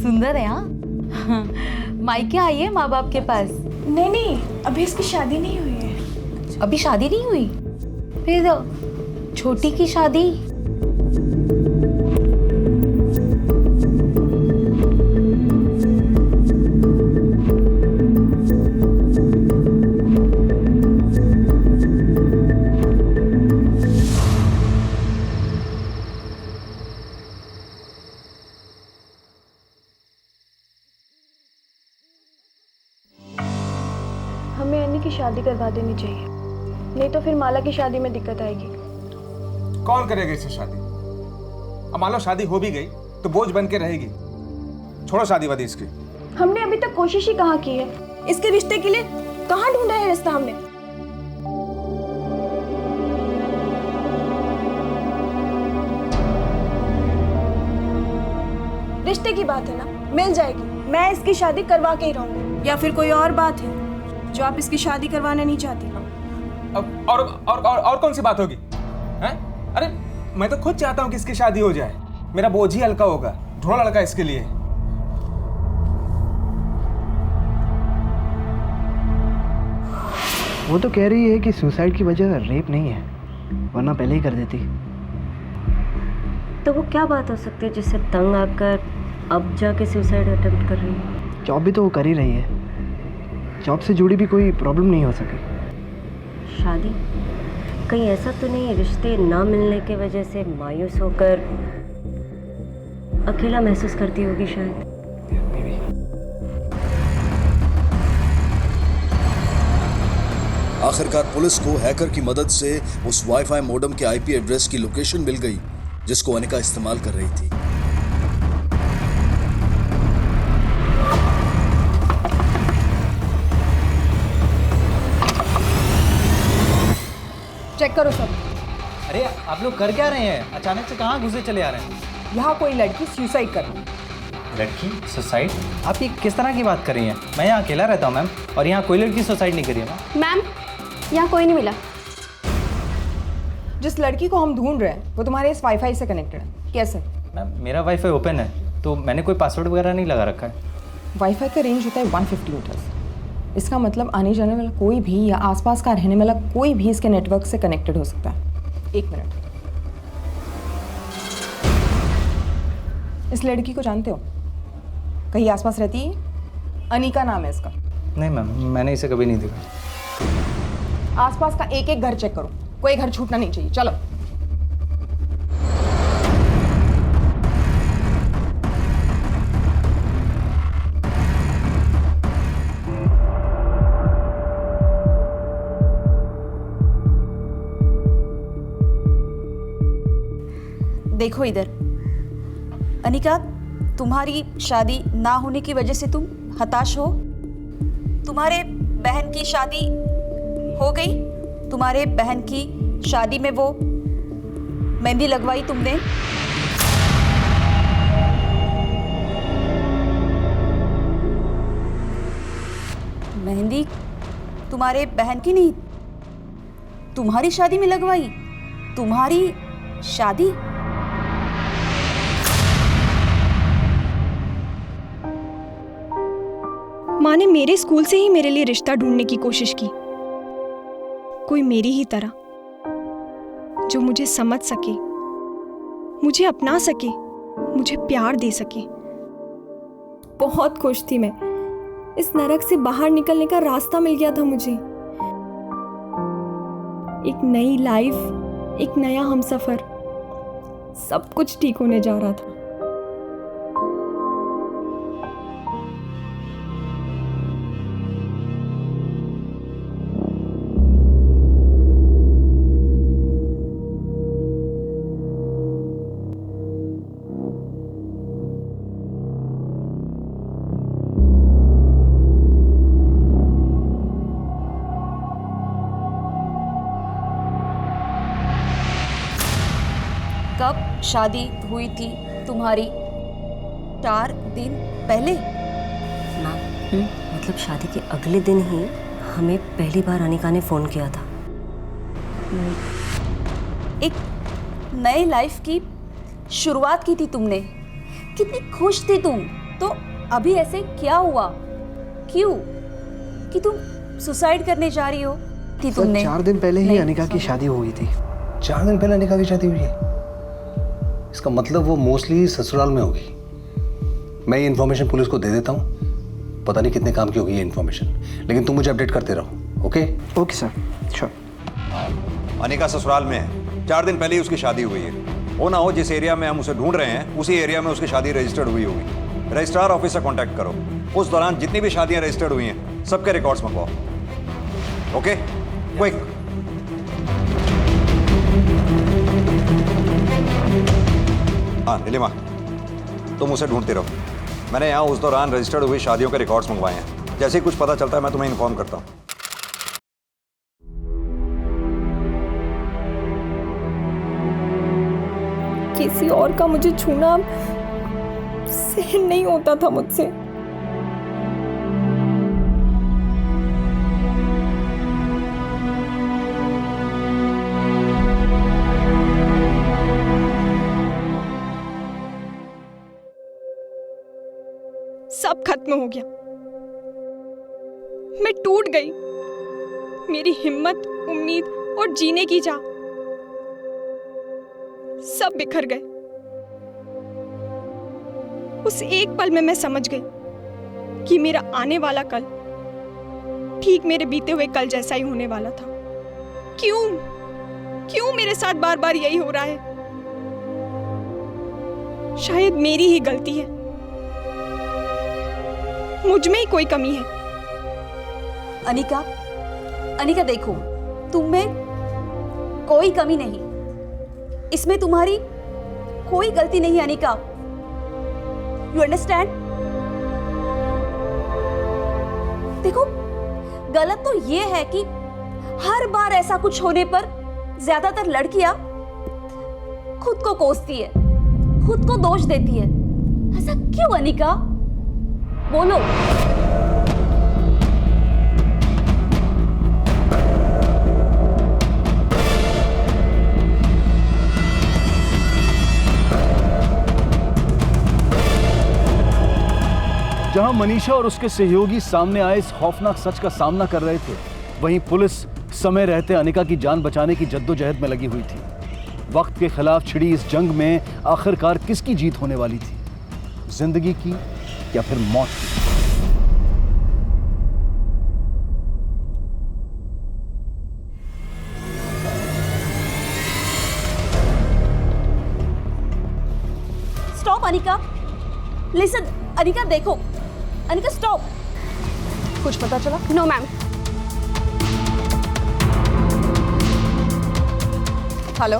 सुंदर है। हाँ, मायके आई है माँ बाप के पास? नहीं, अभी इसकी शादी नहीं हुई है। अभी शादी नहीं हुई? फिर छोटी की शादी? हमें अन्नी की शादी करवा देनी चाहिए, नहीं तो फिर माला की शादी में दिक्कत आएगी। कौन करेगा इससे शादी? अब मान लो शादी हो भी गई तो बोझ बन के रहेगी। छोड़ो शादी वादी इसकी। हमने अभी तक कोशिश ही कहाँ की है? इसके रिश्ते के लिए कहाँ ढूंढा है रिश्ता हमने? रिश्ते की बात है ना, मिल जाएगी। मैं इसकी शादी करवा के ही रहूंगी। या फिर कोई और बात है जो आप इसकी शादी करवाना नहीं चाहती? अब और कौन सी बात होगी? हैं? अरे मैं तो खुद चाहता हूँ कि इसकी शादी हो जाए, मेरा बोझ ही हल्का होगा। ढूंढो लड़का इसके लिए। वो तो कह रही है कि सुसाइड की वजह रेप नहीं है, वरना पहले ही कर देती। तो वो क्या बात हो सकती है जिससे तंग आकर अब जाके सुसाइड अटेम्प्ट कर रही है? जॉब भी तो वो कर ही रही है, जॉब से जुड़ी भी कोई प्रॉब्लम नहीं हो सकी। शादी? कहीं ऐसा तो नहीं रिश्ते ना मिलने की वजह से मायूस होकर अकेला महसूस करती होगी शायद। आखिरकार पुलिस को हैकर की मदद से उस वाईफाई मॉडेम के आईपी एड्रेस की लोकेशन मिल गई जिसको अनिका इस्तेमाल कर रही थी। चेक करो सब। अरे आप लोग कर क्या रहे हैं? अचानक से कहाँ घुसे चले आ रहे हैं? यहाँ कोई लड़की सुसाइड कर रही है। लड़की सुसाइड? आप ये किस तरह की बात कर रही हैं? मैं यहाँ अकेला रहता हूँ मैम, और यहाँ कोई लड़की सुसाइड नहीं करी है मैम। यहाँ कोई नहीं मिला। जिस लड़की को हम ढूंढ रहे हैं वो तुम्हारे इस वाईफाई से कनेक्टेड है। कैसे? मैम मेरा वाईफाई ओपन है, तो मैंने कोई पासवर्ड वगैरह नहीं लगा रखा है। वाईफाई का रेंज होता है 150 मीटर्स। इसका मतलब आने जाने वाला कोई भी या आसपास का रहने वाला कोई भी इसके नेटवर्क से कनेक्टेड हो सकता है। 1 मिनट। इस लड़की को जानते हो? कहीं आसपास रहती है? अनिका नाम है इसका। नहीं मैम, मैंने इसे कभी नहीं देखा। आसपास का एक एक घर चेक करो, कोई घर छूटना नहीं चाहिए। चलो। देखो इधर, अनिका, तुम्हारी शादी ना होने की वजह से तुम हताश हो। तुम्हारे बहन की शादी हो गई, तुम्हारे बहन की शादी में वो मेहंदी लगवाई तुमने। मेहंदी तुम्हारे बहन की नहीं, तुम्हारी शादी में लगवाई। तुम्हारी शादी? माँ ने मेरे स्कूल से ही मेरे लिए रिश्ता ढूंढने की कोशिश की, कोई मेरी ही तरह जो मुझे समझ सके, मुझे अपना सके, मुझे प्यार दे सके। बहुत खुश थी मैं। इस नरक से बाहर निकलने का रास्ता मिल गया था मुझे। एक नई लाइफ, एक नया हमसफर, सब कुछ ठीक होने जा रहा था। कब शादी हुई थी तुम्हारी? 4 दिन पहले? मैम, मतलब शादी के अगले दिन ही हमें पहली बार अनिका ने फ़ोन किया था। एक नए लाइफ की शुरुआत की थी तुमने। कितनी खुश थी तुम। तो अभी ऐसे क्या हुआ? क्यों कि तुम सुसाइड करने जा रही हो? थी तुमने 4 दिन पहले ही अनिका की शादी हुई थी। 4 दिन पहले अनिका की शादी हुई है? इसका मतलब वो मोस्टली ससुराल में होगी। मैं ये इन्फॉर्मेशन पुलिस को दे देता हूँ। पता नहीं कितने काम की होगी ये इन्फॉर्मेशन, लेकिन तुम मुझे अपडेट करते रहो। Okay? Okay sir, sure. Anika ससुराल में है। 4 दिन पहले ही उसकी शादी हुई है। हो ना हो जिस एरिया में हम उसे ढूंढ रहे हैं उसी एरिया में उसकी शादी रजिस्टर्ड हुई होगी। रजिस्ट्रार ऑफिस से कॉन्टैक्ट करो। उस दौरान जितनी भी शादियां रजिस्टर्ड हुई हैं सबके रिकॉर्ड्स मंगवाओ। ओके? क्विक। हाँ नीलिमा, तुम उसे ढूंढते रहो। मैंने यहाँ उस दौरान रजिस्टर्ड हुई शादियों के रिकॉर्ड्स मंगवाए हैं। जैसे ही कुछ पता चलता है मैं तुम्हें इन्फॉर्म करता हूँ। किसी और का मुझे छूना सहन नहीं होता था मुझसे। सब खत्म हो गया। मैं टूट गई। मेरी हिम्मत, उम्मीद और जीने की चाह सब बिखर गए। उस एक पल में मैं समझ गई कि मेरा आने वाला कल ठीक मेरे बीते हुए कल जैसा ही होने वाला था। क्यों? क्यों मेरे साथ बार बार यही हो रहा है? शायद मेरी ही गलती है, मुझ में ही कोई कमी है। अनिका, अनिका देखो, तुम में कोई कमी नहीं, इसमें तुम्हारी कोई गलती नहीं है अनिका। You understand? देखो, गलत तो ये है कि हर बार ऐसा कुछ होने पर ज्यादातर लड़कियां खुद को कोसती है, खुद को दोष देती है। ऐसा क्यों अनिका? बोलो। जहां मनीषा और उसके सहयोगी सामने आए इस खौफनाक सच का सामना कर रहे थे, वहीं पुलिस समय रहते अनिका की जान बचाने की जद्दोजहद में लगी हुई थी। वक्त के खिलाफ छिड़ी इस जंग में आखिरकार किसकी जीत होने वाली थी? जिंदगी की या फिर मौत की? स्टॉप अनिका, लिसन अनिका, देखो अनिका, स्टॉप। कुछ पता चला? No ma'am. Hello,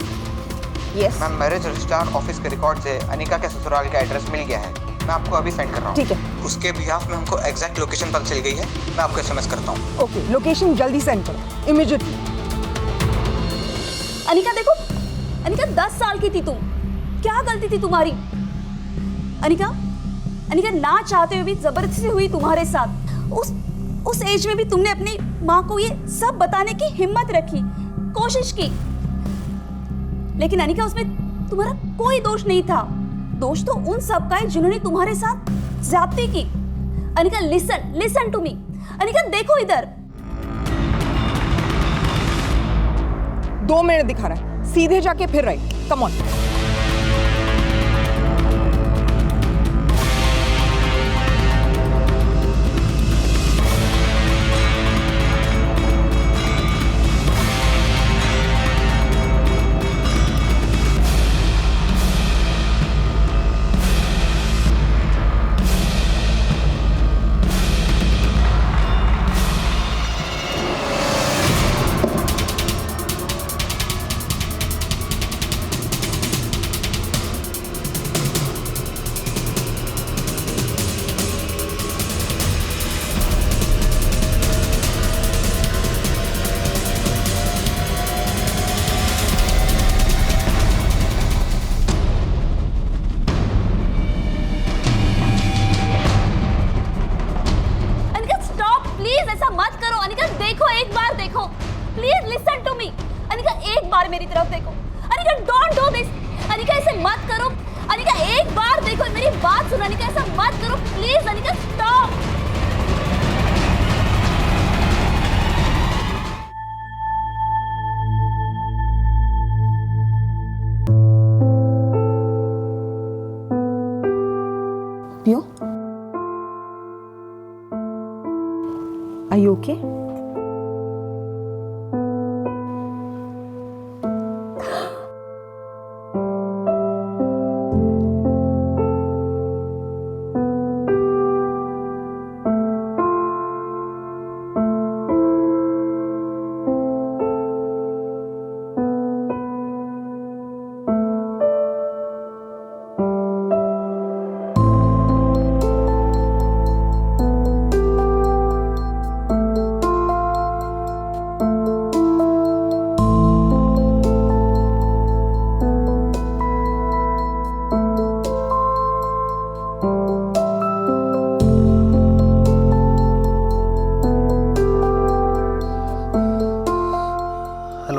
yes ma'am, marriage registrar office के रिकॉर्ड से अनिका के ससुराल का एड्रेस मिल गया है। मैं आपको अभी सेंड कर रहा हूँ। ठीक है। उसके बिहाफ में हमको एग्जैक्ट लोकेशन पता चल गई है। मैं आपको एसएमएस करता हूँ। ओके, लोकेशन जल्दी सेंड करो, इमीडिएटली। अनिका देखो, अनिका 10 साल की थी तुम, क्या गलती थी तुम्हारी? अनिका, अनिका ना चाहते हुए भी जबरदस्ती हुई तुम्हारे साथ। उस एज में भी तुमने अपनी माँ को ये सब बताने की हिम्मत रखी, कोशिश की, लेकिन अनिका उसमें तुम्हारा कोई दोष नहीं था। दोष तो उन सब का है जिन्होंने तुम्हारे साथ ज्यादती की। Anika listen to me. Anika देखो इधर। 2 मिनट दिखा रहा है, सीधे जाके फिर right, come on. Please listen to me. Anika एक बार मेरी तरफ देखो। Anika don't do this. Anika ऐसे मत करो। अनिका एक बार देखो, मेरी बात सुनो। अनिका ऐसा मत करो प्लीज। अनिका स्टॉप। पियो, are you okay?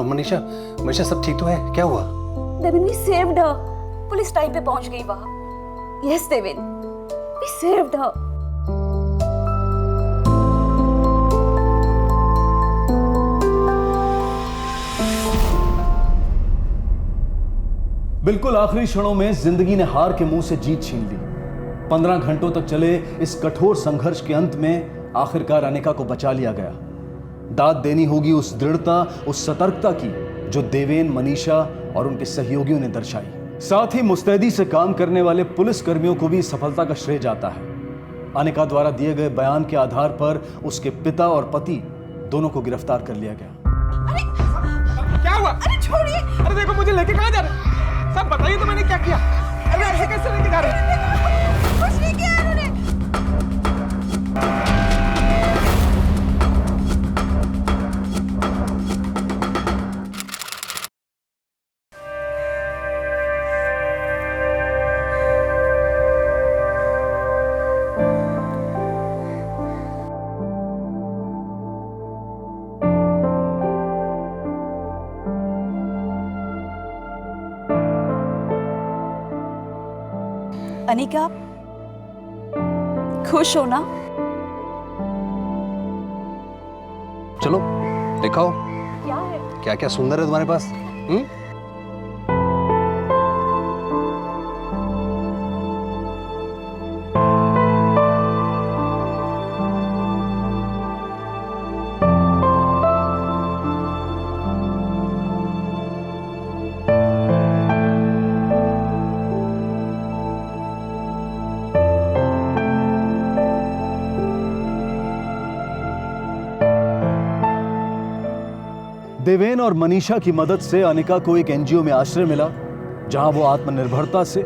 Manisha, Manisha सब ठीक तो है? क्या हुआ? Devin, we saved her. Police time पे पहुंच गई वहां। Yes, Devin, we saved her. बिल्कुल आखिरी क्षणों में जिंदगी ने हार के मुंह से जीत छीन ली। 15 घंटों तक चले इस कठोर संघर्ष के अंत में आखिरकार अनिका को बचा लिया गया। दाद देनी होगी उस दृढ़ता, उस सतर्कता की जो देवेन, मनीषा और उनके सहयोगियों ने दर्शाई। साथ ही मुस्तैदी से काम करने वाले पुलिस कर्मियों को भी सफलता का श्रेय जाता है। अनिका द्वारा दिए गए बयान के आधार पर उसके पिता और पति दोनों को गिरफ्तार कर लिया गया। क्या हुआ? अरे छोड़िए। अरे देखो मुझे लेके कहाँ जा रहे हैं? सब बताइए तो मैंने क्या किया? अरे ऐसे कैसे लेके जा रहे हैं? कुछ नहीं किया इन्होंने। अनिका, खुश हो ना? चलो दिखाओ क्या है? क्या क्या सुंदर है तुम्हारे पास। देवेन और मनीषा की मदद से अनिका को एक एनजीओ में आश्रय मिला, जहां वो आत्मनिर्भरता से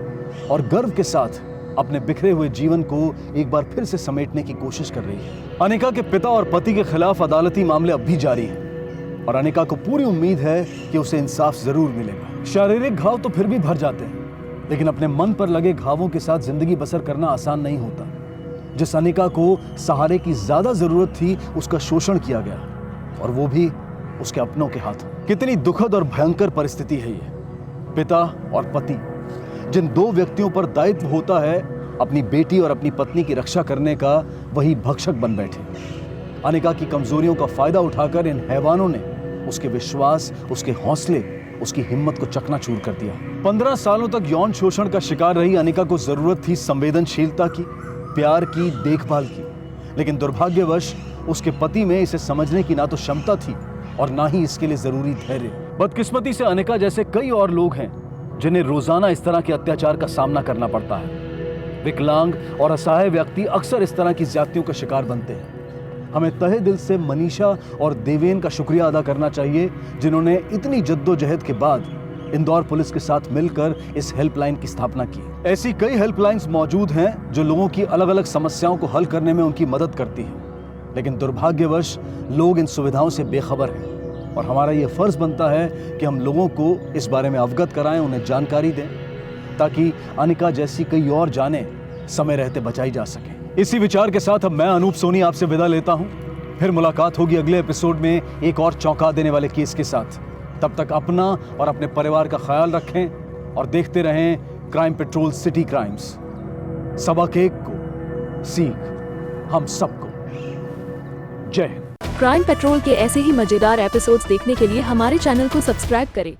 और गर्व के साथ अपने बिखरे हुए जीवन को एक बार फिर से समेटने की कोशिश कर रही है। अनिका के पिता और पति के खिलाफ अदालती मामले अब भी जारी हैं और अनिका को पूरी उम्मीद है कि उसे इंसाफ जरूर मिलेगा। शारीरिक घाव तो फिर भी भर जाते हैं, लेकिन अपने मन पर लगे घावों के साथ जिंदगी बसर करना आसान नहीं होता। जिस अनिका को सहारे की ज्यादा जरूरत थी, उसका शोषण किया गया, और वो भी उसके अपनों के हाथों। कितनी दुखद और भयंकर परिस्थिति है ये। पिता और पति, जिन दो व्यक्तियों पर दायित्व होता है अपनी बेटी और अपनी पत्नी की रक्षा करने का, वही भक्षक बन बैठे। अनिका की कमजोरियों का फायदा उठाकर इन हैवानों ने उसके विश्वास, उसके हौसले, उसकी हिम्मत को चकनाचूर कर दिया। 15 सालों तक यौन शोषण का शिकार रही अनिका को जरूरत थी संवेदनशीलता की, प्यार की, देखभाल की, लेकिन दुर्भाग्यवश उसके पति में इसे समझने की ना तो क्षमता थी और ना ही इसके लिए जरूरी धैर्य। बदकिस्मती से अनिका जैसे कई और लोग हैं जिन्हें रोजाना इस तरह के अत्याचार का सामना करना पड़ता है। विकलांग और असहाय व्यक्ति अक्सर इस तरह की ज्यादतियों का शिकार बनते हैं। हमें तहे दिल से मनीषा और देवेन का शुक्रिया अदा करना चाहिए, जिन्होंने इतनी जद्दोजहद के बाद इंदौर पुलिस के साथ मिलकर इस हेल्पलाइन की स्थापना की। ऐसी कई हेल्पलाइंस मौजूद हैं जो लोगों की अलग अलग समस्याओं को हल करने में उनकी मदद करती हैं, लेकिन दुर्भाग्यवश लोग इन सुविधाओं से बेखबर हैं और हमारा ये फर्ज बनता है कि हम लोगों को इस बारे में अवगत कराएं, उन्हें जानकारी दें, ताकि अनिका जैसी कई और जानें समय रहते बचाई जा सके। इसी विचार के साथ अब मैं अनूप सोनी आपसे विदा लेता हूं। फिर मुलाकात होगी अगले एपिसोड में एक और चौंका देने वाले केस के साथ। तब तक अपना और अपने परिवार का ख्याल रखें और देखते रहें क्राइम पेट्रोल सिटी क्राइम्स। सबक एक को सीख हम सबको। जय हिंद। क्राइम पेट्रोल के ऐसे ही मजेदार एपिसोड्स देखने के लिए हमारे चैनल को सब्सक्राइब करें